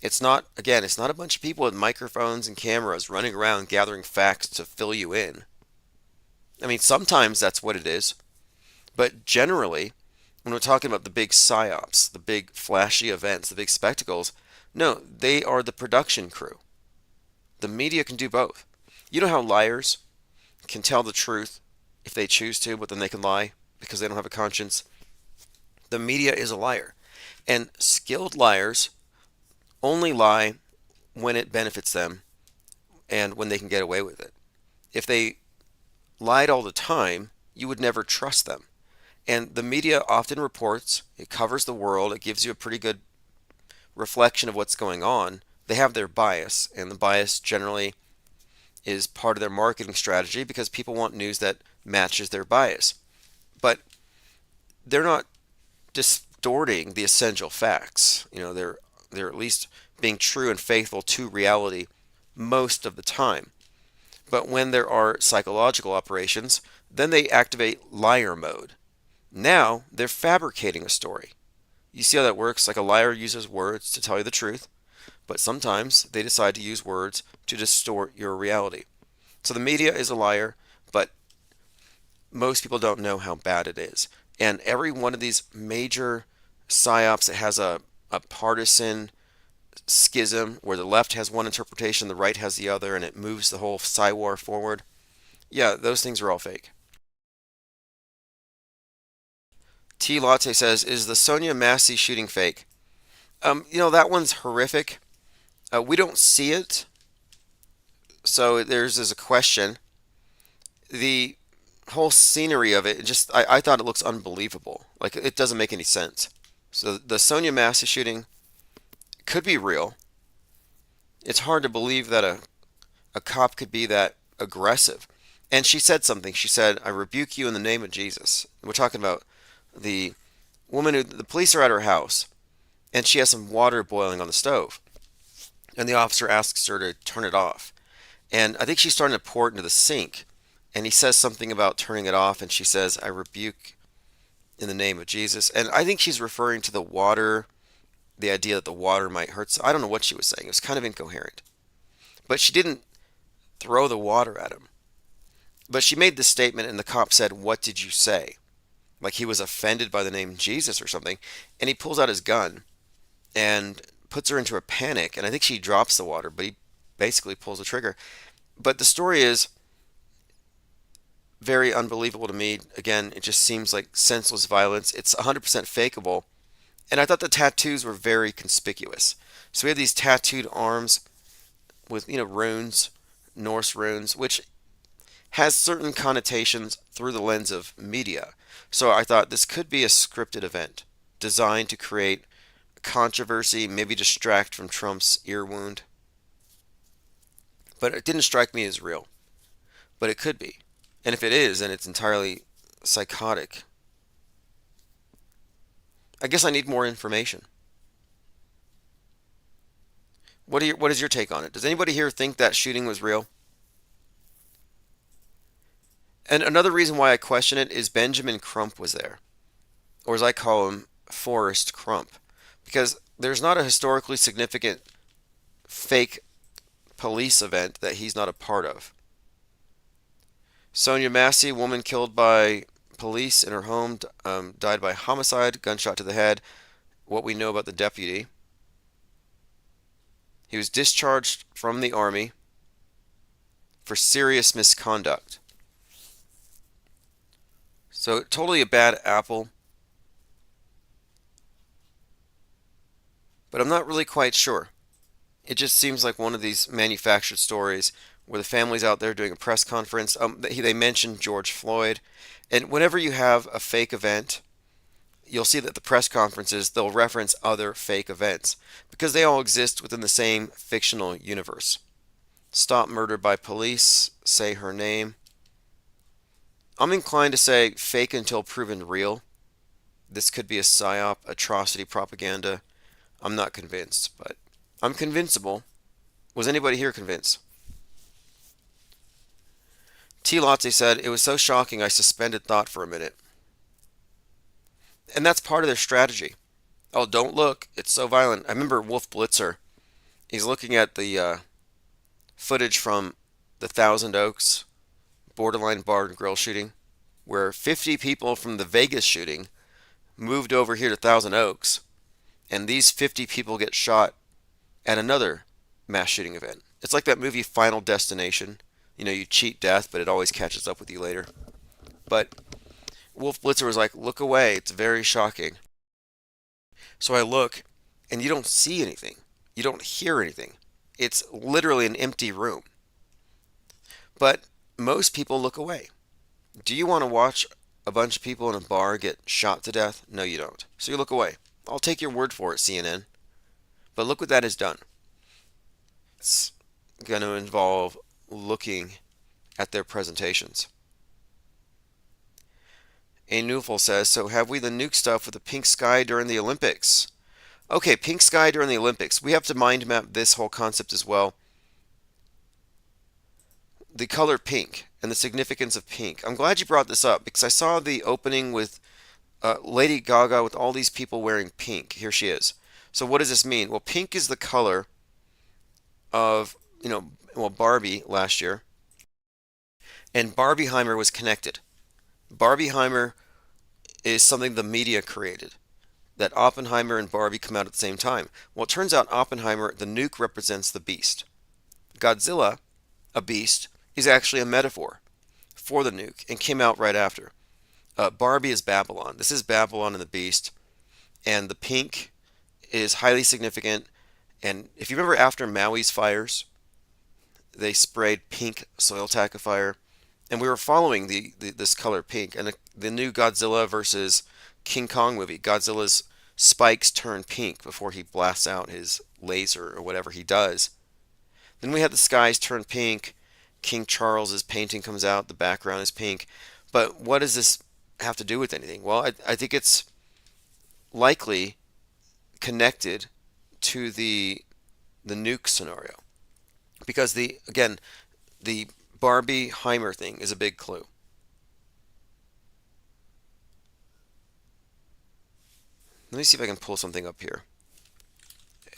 It's not a bunch of people with microphones and cameras running around gathering facts to fill you in. I mean, sometimes that's what it is. But generally, when we're talking about the big psyops, the big flashy events, the big spectacles, no, they are the production crew. The media can do both. You know how liars can tell the truth if they choose to, but then they can lie because they don't have a conscience? The media is a liar. And skilled liars only lie when it benefits them and when they can get away with it. If they lied all the time, you would never trust them. And the media often reports, it covers the world, it gives you a pretty good reflection of what's going on. They have their bias, and the bias generally is part of their marketing strategy because people want news that matches their bias. But they're not distorting the essential facts. They're at least being true and faithful to reality most of the time. But when there are psychological operations, then they activate liar mode. Now they're fabricating a story. You see how that works? Like, a liar uses words to tell you the truth, but sometimes they decide to use words to distort your reality. So the media is a liar, but most people don't know how bad it is. And every one of these major psyops that has a partisan schism where the left has one interpretation, the right has the other, and it moves the whole psy war forward, yeah, those things are all fake. T Latte says, is the Sonia Massey shooting fake? That one's horrific. We don't see it, so there's a question. The whole scenery of it, I thought it looks unbelievable. Like, it doesn't make any sense. So the Sonia Massey shooting could be real. It's hard to believe that a cop could be that aggressive. And she said something. She said, I rebuke you in the name of Jesus. We're talking about the woman the police are at her house, and she has some water boiling on the stove. And the officer asks her to turn it off. And I think she's starting to pour it into the sink. And he says something about turning it off, and she says, I rebuke in the name of Jesus. And I think she's referring to the water, the idea that the water might hurt. So I don't know what she was saying. It was kind of incoherent. But she didn't throw the water at him. But she made this statement, and the cop said, what did you say? Like he was offended by the name Jesus or something. And he pulls out his gun and puts her into a panic. And I think she drops the water, but he basically pulls the trigger. But the story is very unbelievable to me. Again, it just seems like senseless violence. It's 100% fakeable. And I thought the tattoos were very conspicuous. So we have these tattooed arms with, runes, Norse runes, which has certain connotations through the lens of media. So I thought this could be a scripted event designed to create controversy, maybe distract from Trump's ear wound. But it didn't strike me as real. But it could be. And if it is, then it's entirely psychotic. I guess I need more information. What is your take on it? Does anybody here think that shooting was real? And another reason why I question it is Benjamin Crump was there. Or as I call him, Forrest Crump. Because there's not a historically significant fake police event that he's not a part of. Sonia Massey, woman killed by police in her home, died by homicide, gunshot to the head. What we know about the deputy. He was discharged from the army for serious misconduct. So totally a bad apple. but I'm not really quite sure. It just seems like one of these manufactured stories where the family's out there doing a press conference. They mentioned George Floyd, and whenever you have a fake event, you'll see that the press conferences, they'll reference other fake events because they all exist within the same fictional universe. Stop murder by police, say her name. I'm inclined to say fake until proven real. This could be a psyop, atrocity propaganda. I'm not convinced, but I'm convincible. Was anybody here convinced? T. Lotze said, it was so shocking I suspended thought for a minute. And that's part of their strategy. Oh, don't look. It's so violent. I remember Wolf Blitzer. He's looking at the footage from the Thousand Oaks borderline bar and grill shooting, where 50 people from the Vegas shooting moved over here to Thousand Oaks, and these 50 people get shot at another mass shooting event. It's like that movie Final Destination. You know, you cheat death, but it always catches up with you later. But Wolf Blitzer was like, look away, it's very shocking. So I look, and you don't see anything. You don't hear anything. It's literally an empty room. But most people look away. Do you want to watch a bunch of people in a bar get shot to death? No, you don't. So you look away. I'll take your word for it, CNN. But look what that has done. It's going to involve looking at their presentations. A Newful says, so have we the nuke stuff with the pink sky during the Olympics? Okay, pink sky during the Olympics. We have to mind map this whole concept as well. The color pink and the significance of pink. I'm glad you brought this up because I saw the opening with Lady Gaga with all these people wearing pink. Here she is. So what does this mean? Well, pink is the color of, Barbie last year. And Barbieheimer was connected. Barbieheimer is something the media created. That Oppenheimer and Barbie come out at the same time. Well, it turns out Oppenheimer, the nuke, represents the beast. Godzilla, a beast, is actually a metaphor for the nuke and came out right after. Barbie is Babylon. This is Babylon and the beast. And the pink is highly significant. And if you remember after Maui's fires, they sprayed pink soil tackifier. And we were following this color pink. And the new Godzilla versus King Kong movie, Godzilla's spikes turn pink before he blasts out his laser or whatever he does. Then we had the skies turn pink. King Charles's painting comes out. The background is pink. But what does this have to do with anything? Well, I think it's likely connected to the nuke scenario. Because the Barbieheimer thing is a big clue. Let me see if I can pull something up here.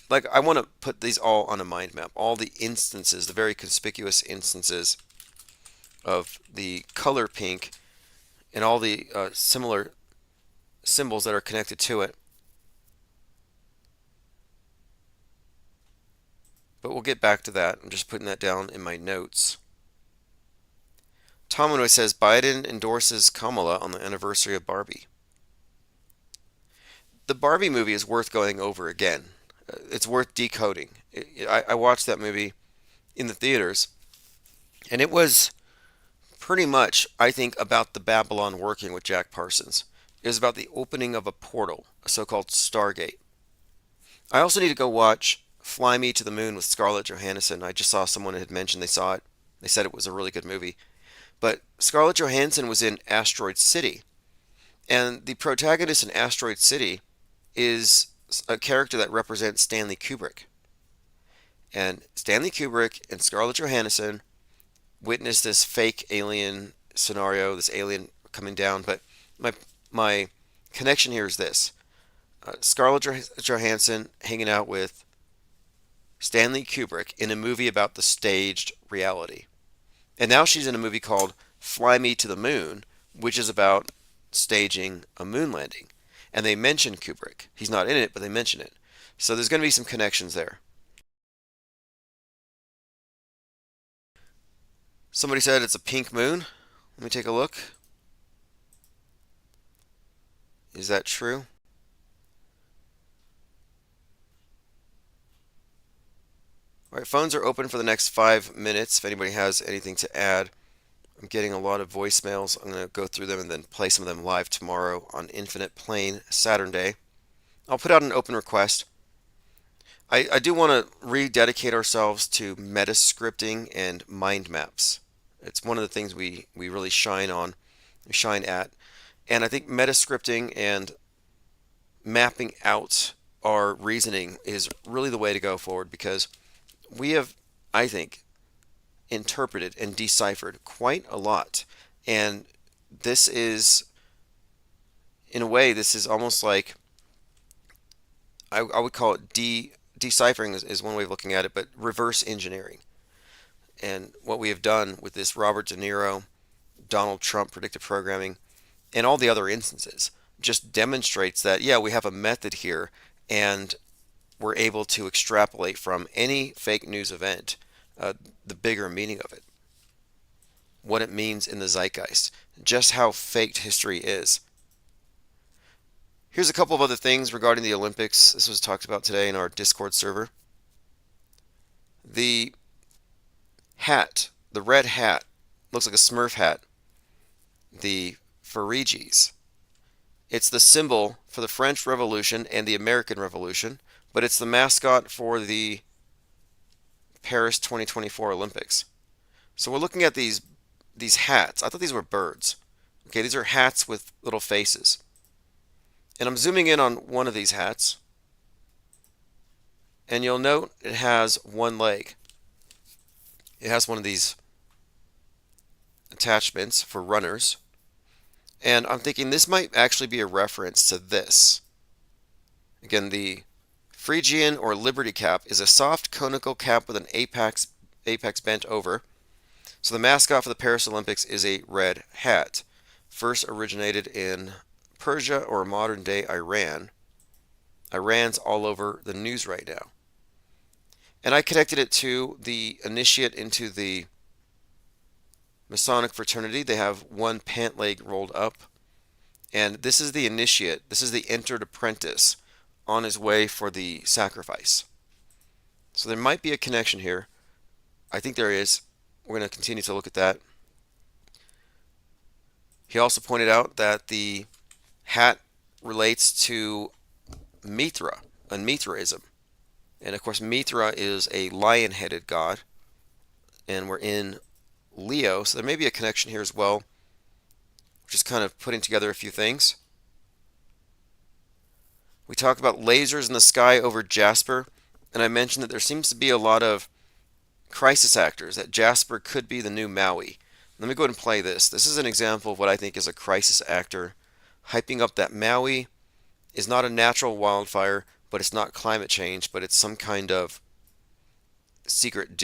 Like, I want to put these all on a mind map. All the instances, the very conspicuous instances of the color pink and all the similar symbols that are connected to it. But we'll get back to that. I'm just putting that down in my notes. Tominoy says Biden endorses Kamala on the anniversary of Barbie. The Barbie movie is worth going over again. It's worth decoding. I watched that movie in the theaters, and it was pretty much, I think, about the Babylon working with Jack Parsons. It was about the opening of a portal, a so-called Stargate. I also need to go watch Fly Me to the Moon with Scarlett Johansson. I just saw someone had mentioned they saw it. They said it was a really good movie. But Scarlett Johansson was in Asteroid City. And the protagonist in Asteroid City is a character that represents Stanley Kubrick. And Stanley Kubrick and Scarlett Johansson witnessed this fake alien scenario, this alien coming down. But my connection here is this. Scarlett Johansson hanging out with Stanley Kubrick in a movie about the staged reality. And now she's in a movie called Fly Me to the Moon, which is about staging a moon landing. And they mention Kubrick. He's not in it, but they mention it. So there's going to be some connections there. Somebody said it's a pink moon. Let me take a look. Is that true? All right, phones are open for the next 5 minutes if anybody has anything to add. I'm getting a lot of voicemails. I'm going to go through them and then play some of them live tomorrow on Infinite Plane Saturday. I'll put out an open request. I do want to rededicate ourselves to meta scripting and mind maps. It's one of the things we really shine at. And I think meta scripting and mapping out our reasoning is really the way to go forward, because we have, I think, interpreted and deciphered quite a lot. And this is, in a way, this is almost like, I would call it deciphering is one way of looking at it, but reverse engineering. And what we have done with this Robert De Niro, Donald Trump predictive programming, and all the other instances just demonstrates that, yeah, we have a method here, and we're able to extrapolate from any fake news event the bigger meaning of it, what it means in the zeitgeist, just how faked history is. Here's a couple of other things regarding the Olympics. This was talked about today in our Discord server. The hat, the red hat, looks like a Smurf hat. The Ferijis. It's the symbol for the French Revolution and the American Revolution, but it's the mascot for the Paris 2024 Olympics. So we're looking at these hats. I thought these were birds. Okay, these are hats with little faces. And I'm zooming in on one of these hats, and you'll note it has one leg. It has one of these attachments for runners, and I'm thinking this might actually be a reference to this. Again, the Phrygian or Liberty cap is a soft conical cap with an apex bent over. So the mascot for the Paris Olympics is a red hat. First originated in Persia or modern day Iran. Iran's all over the news right now. And I connected it to the initiate into the Masonic fraternity. They have one pant leg rolled up. And this is the initiate. This is the entered apprentice on his way for the sacrifice. So there might be a connection here. I think there is. We're going to continue to look at that. He also pointed out that the hat relates to Mithra and Mithraism. And of course, Mithra is a lion-headed god. And we're in Leo, so there may be a connection here as well. Just kind of putting together a few things. We talked about lasers in the sky over Jasper, and I mentioned that there seems to be a lot of crisis actors, that Jasper could be the new Maui. Let me go ahead and play this. This is an example of what I think is a crisis actor, hyping up that Maui is not a natural wildfire, but it's not climate change, but it's some kind of secret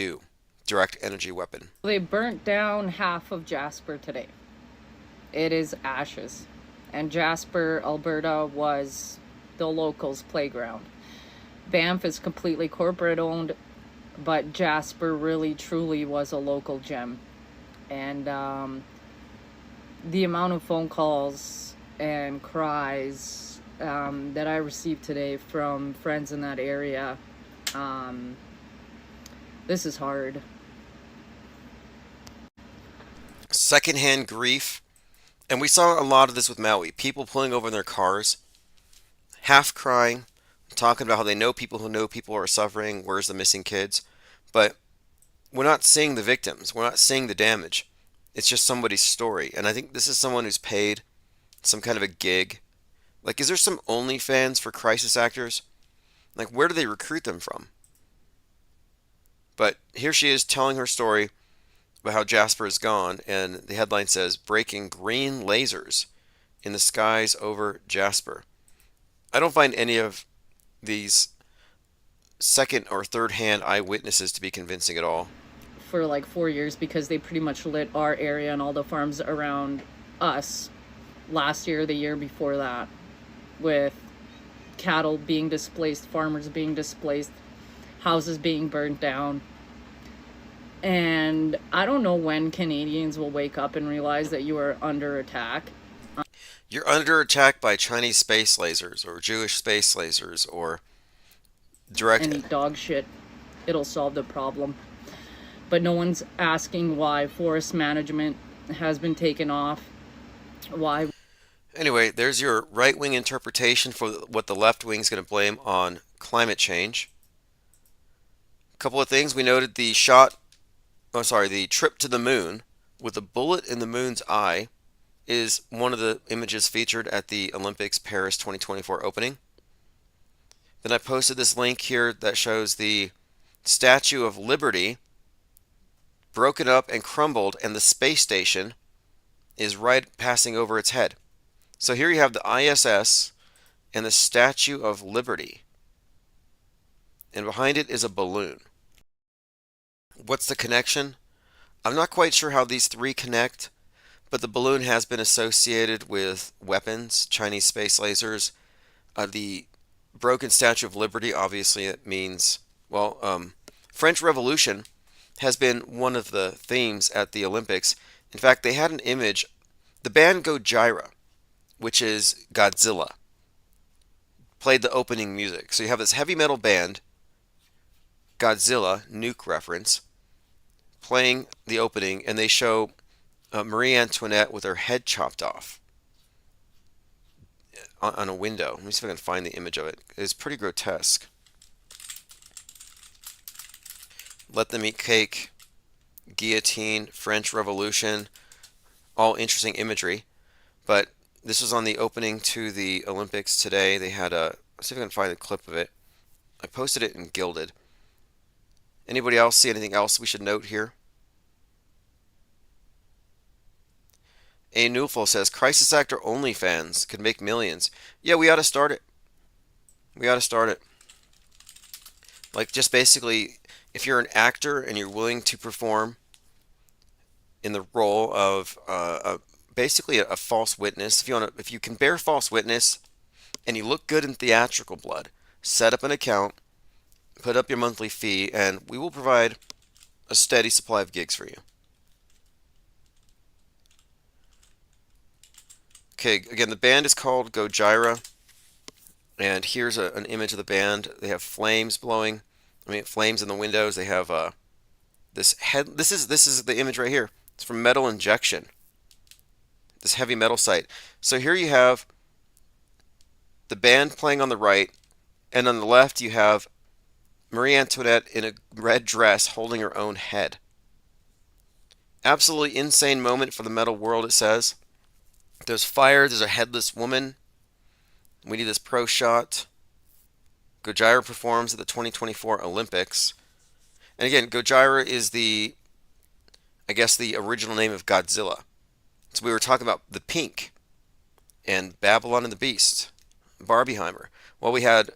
direct energy weapon. They burnt down half of Jasper today. It is ashes. And Jasper, Alberta was the locals' playground. Banff is completely corporate owned, but Jasper really truly was a local gem. And the amount of phone calls and cries that I received today from friends in that area, this is hard. Secondhand grief. And we saw a lot of this with Maui. People pulling over in their cars, half crying, talking about how they know people who know people are suffering, where's the missing kids. But we're not seeing the victims. We're not seeing the damage. It's just somebody's story. And I think this is someone who's paid some kind of a gig. Like, is there some OnlyFans for crisis actors? Like, where do they recruit them from? But here she is telling her story about how Jasper is gone, and the headline says, "Breaking green lasers in the skies over Jasper." I don't find any of these second or third hand eyewitnesses to be convincing at all. For like 4 years, because they pretty much lit our area and all the farms around us last year, the year before that, with cattle being displaced, farmers being displaced, houses being burnt down. And I don't know when Canadians will wake up and realize that you are under attack. You're under attack by Chinese space lasers or Jewish space lasers or direct and dog shit. it'll solve the problem. But no one's asking why forest management has been taken off. Why? Anyway, there's your right-wing interpretation for what the left wing is going to blame on climate change. A couple of things. We noted the the trip to the moon with a bullet in the moon's eye is one of the images featured at the Olympics Paris 2024 opening. Then I posted this link here that shows the Statue of Liberty broken up and crumbled, and the space station is right passing over its head. So here you have the ISS and the Statue of Liberty, and behind it is a balloon. What's the connection? I'm not quite sure how these three connect, but the balloon has been associated with weapons, Chinese space lasers. The broken Statue of Liberty, obviously it means, French Revolution has been one of the themes at the Olympics. In fact, they had an image, the band Gojira, which is Godzilla, played the opening music. So you have this heavy metal band, Godzilla, nuke reference, playing the opening, and they show Marie Antoinette with her head chopped off on a window. Let me see if I can find the image of it. It's pretty grotesque. Let them eat cake, guillotine, French Revolution, all interesting imagery. But this was on the opening to the Olympics today. They had let's see if I can find a clip of it. I posted it in Gilded. Anybody else see anything else we should note here? A. Newful says, Crisis Actor OnlyFans could make millions. Yeah, we ought to start it. We ought to start it. Like, just basically, if you're an actor and you're willing to perform in the role of basically a false witness, if you can bear false witness and you look good in theatrical blood, set up an account, put up your monthly fee, and we will provide a steady supply of gigs for you. Okay, again, the band is called Gojira, and here's an image of the band. They have flames blowing. Flames in the windows. They have this head. This is the image right here. It's from Metal Injection. This heavy metal site. So here you have the band playing on the right, and on the left you have Marie Antoinette in a red dress holding her own head. Absolutely insane moment for the metal world, it says. There's fire. There's a headless woman. We need this pro shot. Gojira performs at the 2024 Olympics. And again, Gojira is the original name of Godzilla. So we were talking about the Pink and Babylon and the Beast, Barbieheimer. Well, we had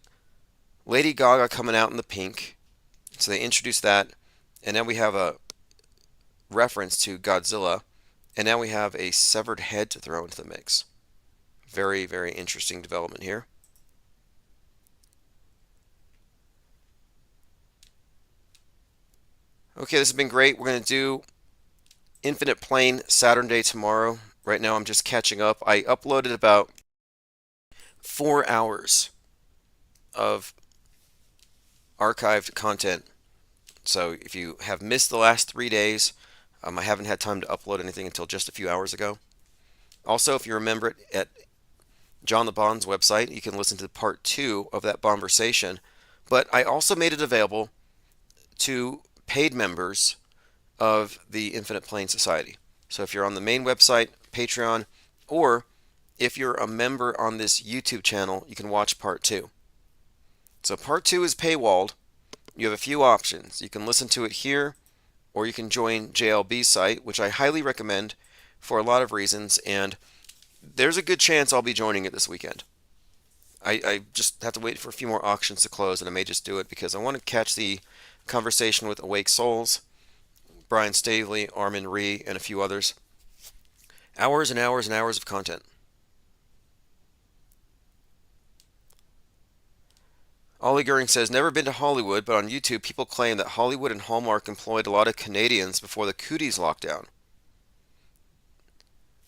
Lady Gaga coming out in the pink. So they introduced that. And now we have a reference to Godzilla. And now we have a severed head to throw into the mix. Very, very interesting development here. Okay, this has been great. We're going to do Infinite Plane Saturday tomorrow. Right now I'm just catching up. I uploaded about 4 hours of archived content. So if you have missed the last 3 days, I haven't had time to upload anything until just a few hours ago. Also, if you remember it, at John the Bond's website, you can listen to part 2 of that conversation. But I also made it available to paid members of the Infinite Plane Society. So if you're on the main website, Patreon, or if you're a member on this YouTube channel, you can watch part 2. So part 2 is paywalled. You have a few options. You can listen to it here, or you can join JLB's site, which I highly recommend for a lot of reasons, and there's a good chance I'll be joining it this weekend. I just have to wait for a few more auctions to close, and I may just do it because I want to catch the conversation with Awake Souls, Brian Stavely, Armin Ree, and a few others. Hours and hours and hours of content. Ollie Goering says, never been to Hollywood, but on YouTube people claim that Hollywood and Hallmark employed a lot of Canadians before the cooties lockdown.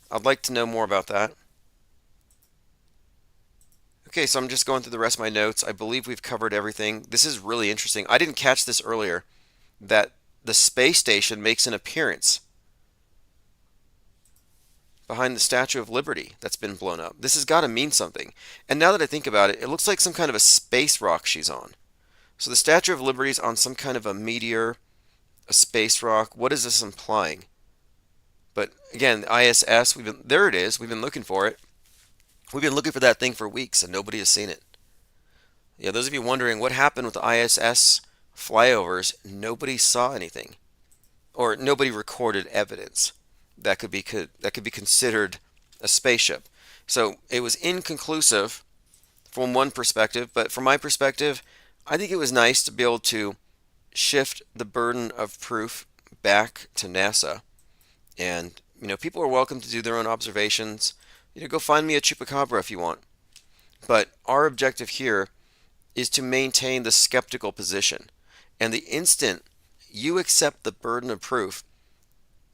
I'd like to know more about that. Okay, so I'm just going through the rest of my notes. I believe we've covered everything. This is really interesting. I didn't catch this earlier, that the space station makes an appearance behind the Statue of Liberty that's been blown up. This has got to mean something. And now that I think about it, it looks like some kind of a space rock she's on. So the Statue of Liberty is on some kind of a meteor, a space rock. What is this implying? But again, the ISS, there it is. We've been looking for it. We've been looking for that thing for weeks and nobody has seen it. Yeah, those of you wondering what happened with the ISS flyovers, nobody saw anything, or nobody recorded evidence that could be considered a spaceship. So it was inconclusive from one perspective, but from my perspective, I think it was nice to be able to shift the burden of proof back to NASA. And people are welcome to do their own observations. Go find me a chupacabra if you want. But our objective here is to maintain the skeptical position. And the instant you accept the burden of proof,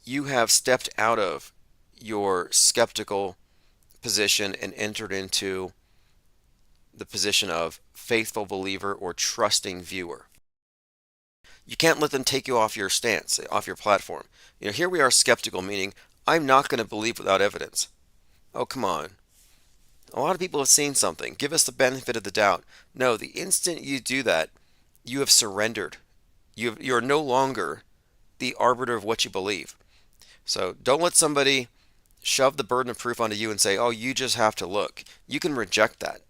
you have stepped out of your skeptical position and entered into the position of faithful believer or trusting viewer. You can't let them take you off your stance, off your platform. Here we are skeptical, meaning I'm not going to believe without evidence. Oh, come on. A lot of people have seen something. Give us the benefit of the doubt. No, the instant you do that, you have surrendered. You're no longer the arbiter of what you believe. So don't let somebody shove the burden of proof onto you and say, oh, you just have to look. You can reject that.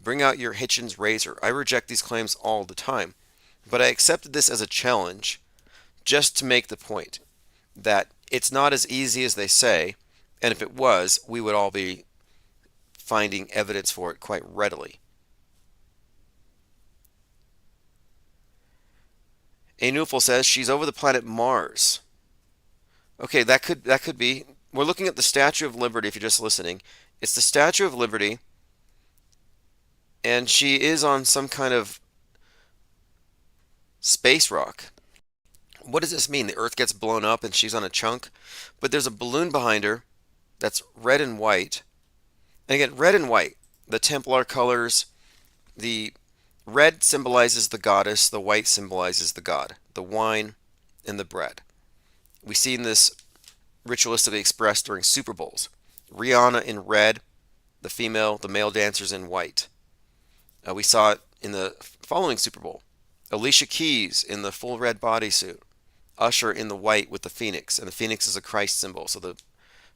Bring out your Hitchens razor. I reject these claims all the time. But I accepted this as a challenge just to make the point that it's not as easy as they say, and if it was, we would all be finding evidence for it quite readily. Anufel says she's over the planet Mars. Okay, that could be. We're looking at the Statue of Liberty if you're just listening. It's the Statue of Liberty, and she is on some kind of space rock. What does this mean? The Earth gets blown up and she's on a chunk, but there's a balloon behind her that's red and white. And again, red and white, the Templar colors, the red symbolizes the goddess, the white symbolizes the god, the wine and the bread. We see this ritualistically expressed during Super Bowls. Rihanna in red, the male dancers in white. We saw it in the following Super Bowl. Alicia Keys in the full red bodysuit. Usher in the white with the phoenix, and the phoenix is a Christ symbol. So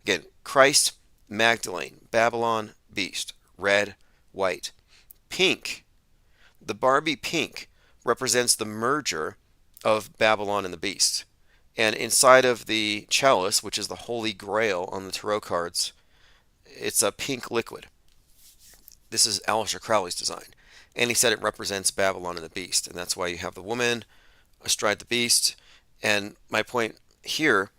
again, Christ, Magdalene, Babylon, beast, red, white. Pink, the Barbie pink represents the merger of Babylon and the beast. And inside of the chalice, which is the Holy Grail on the tarot cards, it's a pink liquid. This is Aleister Crowley's design. And he said it represents Babylon and the beast. And that's why you have the woman astride the beast. And my point here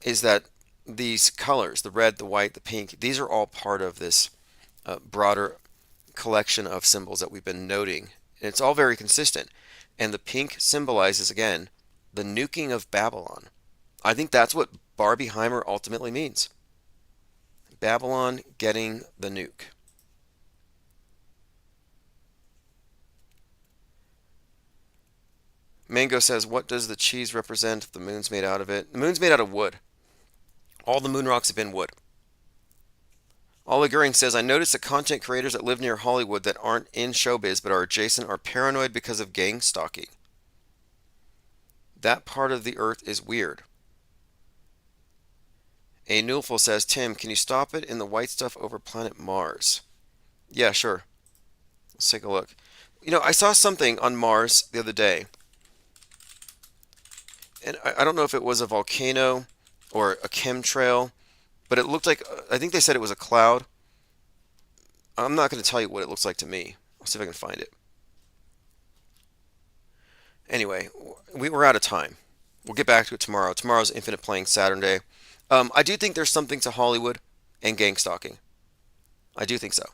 is that these colors, the red, the white, the pink, these are all part of this broader collection of symbols that we've been noting. And it's all very consistent. And the pink symbolizes, again, the nuking of Babylon. I think that's what Barbieheimer ultimately means. Babylon getting the nuke. Mango says, what does the cheese represent if the moon's made out of it? The moon's made out of wood. All the moon rocks have been wood. Ollie Goering says, I noticed that content creators that live near Hollywood that aren't in showbiz but are adjacent are paranoid because of gang stalking. That part of the earth is weird. A Newful says, Tim, can you stop it in the white stuff over planet Mars? Yeah, sure. Let's take a look. I saw something on Mars the other day. And I don't know if it was a volcano or a chemtrail, but it looked like, I think they said it was a cloud. I'm not going to tell you what it looks like to me. I'll see if I can find it. Anyway, we're out of time. We'll get back to it tomorrow. Tomorrow's Infinite Playing Saturday. I do think there's something to Hollywood and gang stalking. I do think so.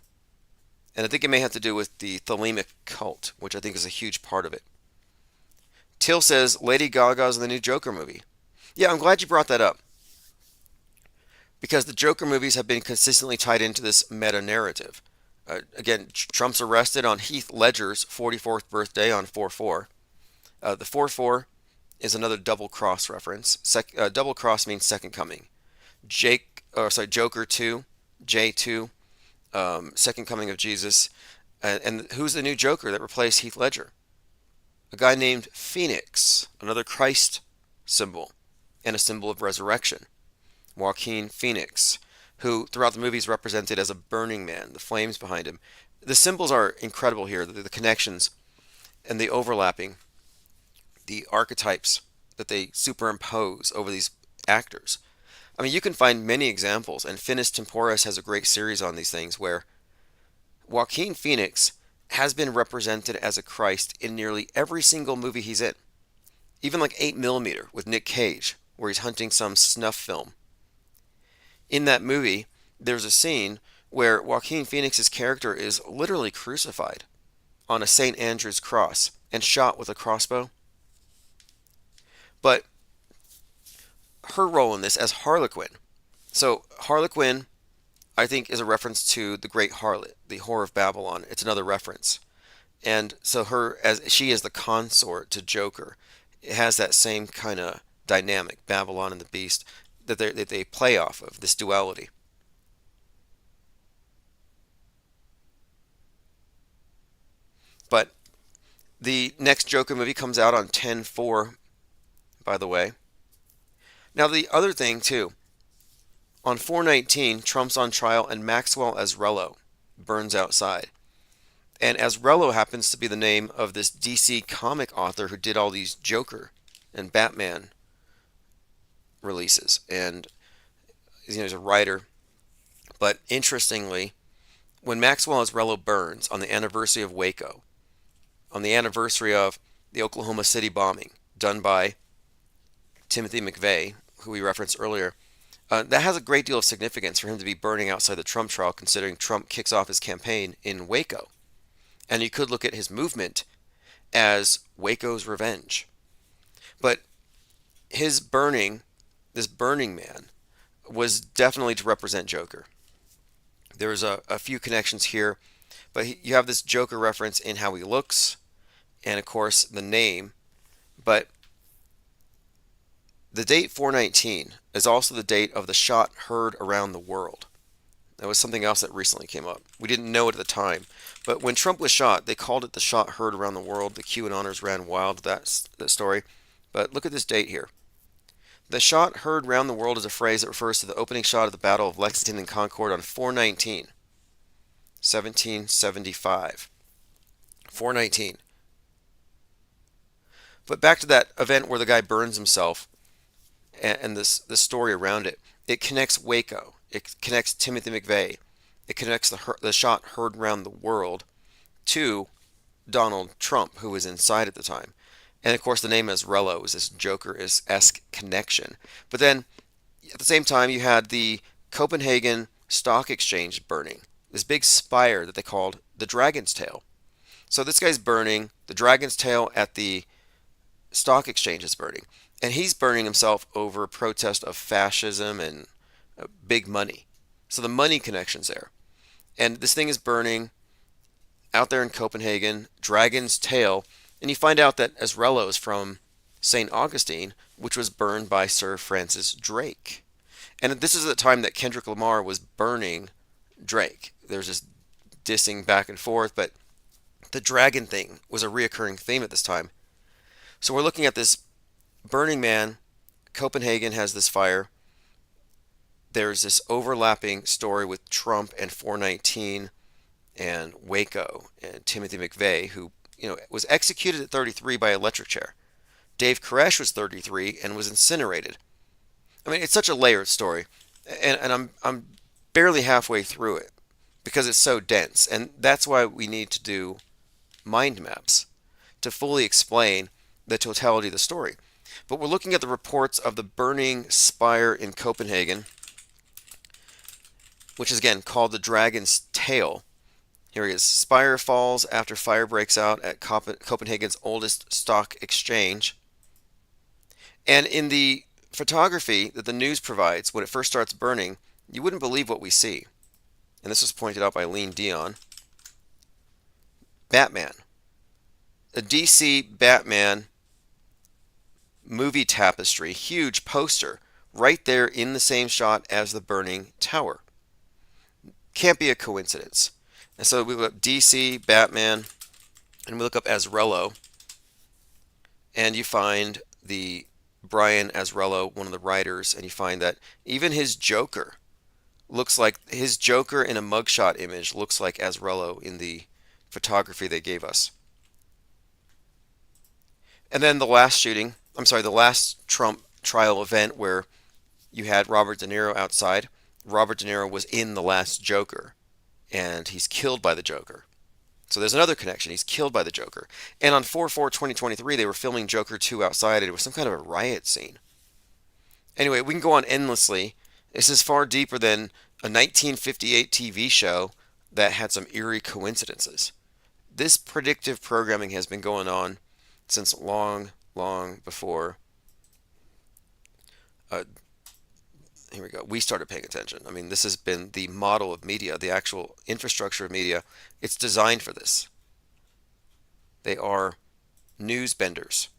And I think it may have to do with the Thelemic cult, which I think is a huge part of it. Till says Lady Gaga's in the new Joker movie. Yeah, I'm glad you brought that up. Because the Joker movies have been consistently tied into this meta-narrative. Again, Trump's arrested on Heath Ledger's 44th birthday on 4/4. The 4/4 is another double cross reference. Double cross means second coming. Joker 2, J2, second coming of Jesus. And who's the new Joker that replaced Heath Ledger? A guy named Phoenix, another Christ symbol and a symbol of resurrection. Joaquin Phoenix, who throughout the movie is represented as a burning man, the flames behind him. The symbols are incredible here, the connections and the overlapping, the archetypes that they superimpose over these actors. I mean, you can find many examples, and Finis Temporis has a great series on these things where Joaquin Phoenix has been represented as a Christ in nearly every single movie he's in. Even like 8mm with Nick Cage, where he's hunting some snuff film. In that movie, there's a scene where Joaquin Phoenix's character is literally crucified on a St. Andrew's cross and shot with a crossbow. But her role in this as Harlequin. So Harlequin, I think, is a reference to the Great Harlot, the Whore of Babylon. It's another reference. And so she is the consort to Joker. It has that same kind of dynamic, Babylon and the Beast, that they play off of, this duality. But the next Joker movie comes out on 10/4, by the way. Now the other thing too, on 4/19, Trump's on trial and Maxwell Azrello burns outside. And Azrello happens to be the name of this DC comic author who did all these Joker and Batman releases. And he's a writer. But interestingly, when Maxwell Azrello burns on the anniversary of Waco, on the anniversary of the Oklahoma City bombing done by Timothy McVeigh, who we referenced earlier, that has a great deal of significance for him to be burning outside the Trump trial, considering Trump kicks off his campaign in Waco. And you could look at his movement as Waco's revenge. But his burning, this burning man, was definitely to represent Joker. There's a few connections here, but you have this Joker reference in how he looks, and of course the name. But the date 4/19 is also the date of the shot heard around the world. That was something else that recently came up. We didn't know it at the time, but when Trump was shot, they called it the shot heard around the world. The QAnoners ran wild with that story. But look at this date here. The shot heard round the world is a phrase that refers to the opening shot of the Battle of Lexington and Concord on 4/19, 1775. 4/19. But back to that event where the guy burns himself and the story around it. It connects Waco. It connects Timothy McVeigh. It connects the shot heard round the world to Donald Trump, who was inside at the time. And of course, the name Azrello is this Joker-esque connection. But then, at the same time, you had the Copenhagen Stock Exchange burning. This big spire that they called the Dragon's Tail. So this guy's burning. The Dragon's Tail at the Stock Exchange is burning. And he's burning himself over a protest of fascism and big money. So the money connection's there. And this thing is burning out there in Copenhagen, Dragon's Tail. And you find out that Azrello is from St. Augustine, which was burned by Sir Francis Drake. And this is the time that Kendrick Lamar was burning Drake. There's this dissing back and forth, but the dragon thing was a reoccurring theme at this time. So we're looking at this Burning Man. Copenhagen has this fire. There's this overlapping story with Trump and 4/19 and Waco and Timothy McVeigh, who was executed at 33 by electric chair. Dave Koresh was 33 and was incinerated. I mean, it's such a layered story, and I'm barely halfway through it because it's so dense, and that's why we need to do mind maps to fully explain the totality of the story. But we're looking at the reports of the burning spire in Copenhagen, which is again called the Dragon's Tail. Here he is. Spire falls after fire breaks out at Copenhagen's oldest stock exchange. And in the photography that the news provides when it first starts burning, you wouldn't believe what we see. And this was pointed out by Lean Dion. Batman. A DC Batman movie tapestry, huge poster, right there in the same shot as the burning tower. Can't be a coincidence. And so we look up DC, Batman, and we look up Azarello, and you find the Brian Azarello, one of the writers, and you find that even his Joker looks like, his Joker in a mugshot image looks like Azarello in the photography they gave us. And then the last the last Trump trial event where you had Robert De Niro outside. Robert De Niro was in the last Joker, and he's killed by the Joker. So there's another connection. He's killed by the Joker. And on 4/4/2023, they were filming Joker 2 outside, and it was some kind of a riot scene. Anyway, we can go on endlessly. This is far deeper than a 1958 TV show that had some eerie coincidences. This predictive programming has been going on since long before here we go. We started paying attention. I mean, this has been the model of media, the actual infrastructure of media. It's designed for this. They are news benders.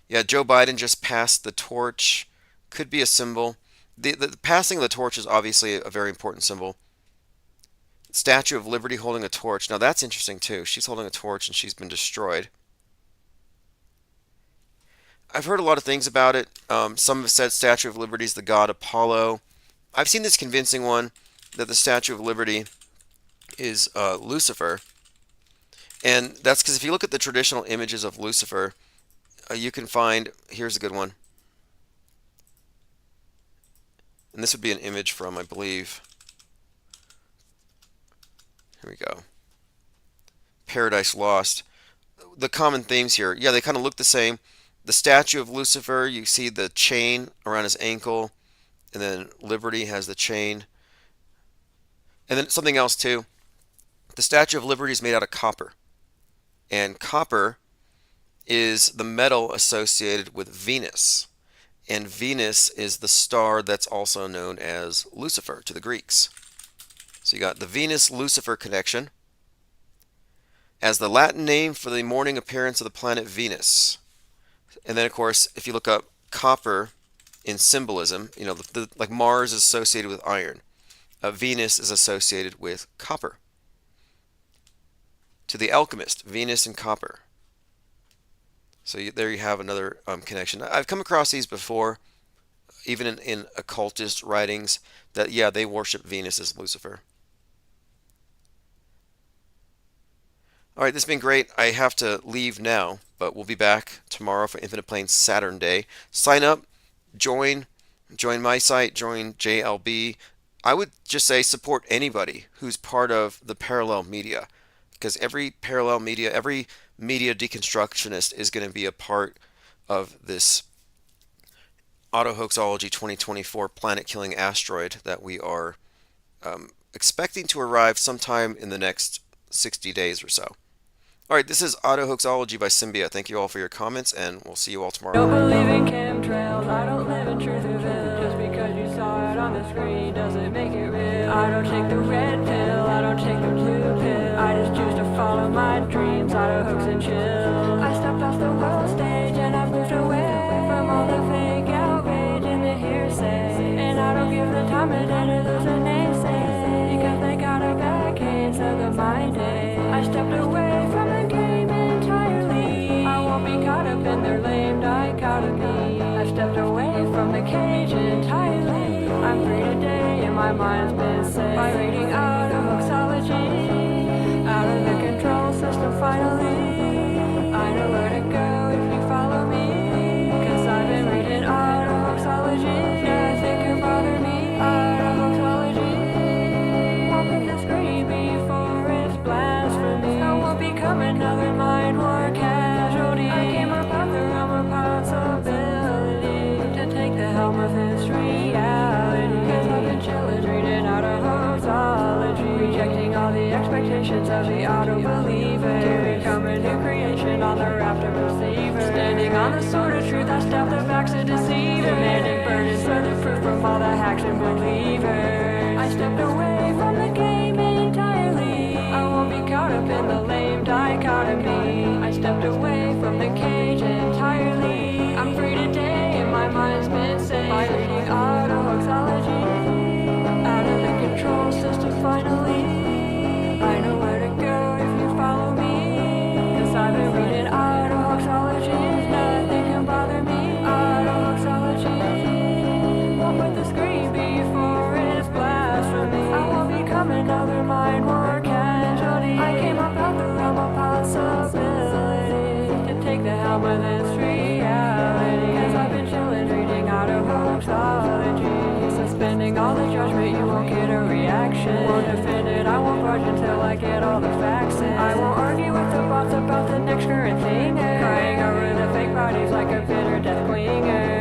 Yeah, Joe Biden just passed the torch. Could be a symbol. The passing of the torch is obviously a very important symbol. Statue of Liberty holding a torch. Now that's interesting too. She's holding a torch and she's been destroyed. I've heard a lot of things about it. Some have said Statue of Liberty is the god Apollo. I've seen this convincing one that the Statue of Liberty is Lucifer. And that's because if you look at the traditional images of Lucifer, you can find, here's a good one. And this would be an image from, I believe, here we go, Paradise Lost. The common themes here, yeah, they kind of look the same. The statue of Lucifer, you see the chain around his ankle, and then Liberty has the chain. And then something else too. The Statue of Liberty is made out of copper. And copper is the metal associated with Venus. And Venus is the star that's also known as Lucifer to the Greeks. So you got the Venus-Lucifer connection as the Latin name for the morning appearance of the planet Venus. And then, of course, if you look up copper in symbolism, you know, like Mars is associated with iron. Venus is associated with copper. To the alchemist, Venus and copper. So there you have another connection. I've come across these before, even in occultist writings, that, yeah, they worship Venus as Lucifer. All right, this has been great. I have to leave now, but we'll be back tomorrow for Infinite Plane Saturn Day. Sign up, join my site, join JLB. I would just say support anybody who's part of the parallel media, because every parallel media, every media deconstructionist is going to be a part of this Auto-Hoaxology 2024 planet-killing asteroid that we are expecting to arrive sometime in the next 60 days or so. All right, this is Auto-Hoaxology by Symbia. Thank you all for your comments, and we'll see you all tomorrow. Don't believe in chemtrails, I don't live in truth or vil. Just because you saw it on the screen doesn't make it real. I don't take the red pill, I don't take the blue pill. I just choose to follow my dreams, auto-hoax and chill. I stepped off the world stage and I moved away from all the fake outrage and the hearsay. And I don't give the time of day to those that naysay, because they got a bad case of the mind day. I stepped away from the game entirely. I won't be caught up in their lame dichotomy. I stepped away from the cage entirely. I'm free today and my mind's been set by reading Auto-Hoaxology. Out of the control system finally. I know where to go if you follow me, 'cause I've been reading Auto-Hoaxology. Nothing can bother me. Auto-Hoaxology. Won't put the screen before it's blasphemy. I won't become another mind war casualty. I came above the realm of possibility to take the helm of this reality. 'Cause I've been chillin' reading Auto-Hoaxology, rejecting all the expectations of the auto-believer, to become a new creation on the raft of receiver. Standing on the sword of truth, I stab the backs of deceiver, demanding burdens for the proof from all the hacks and believers. I stepped away from the game entirely. I won't be caught up in the lame dichotomy. I stepped away from the cage entirely. I'm free today and my mind's been saved by reading autohoaxology. Out of the control system finally. I know where to go if you follow me. Cause I've been reading autohoaxology. Nothing can bother me. Autohoaxology. Won't put the screen before it's blasphemy. I won't become another mind war casualty. I came up out the realm of possibility to take the helm of this reality. Cause I've been chillin' reading autohoaxology. Suspending all the judgment, you won't get a reaction. Won't defend it, I won't budge until I get all the facts in. I won't argue with the bots about the next current thing. Crying over the fake bodies like a bitter death clinger.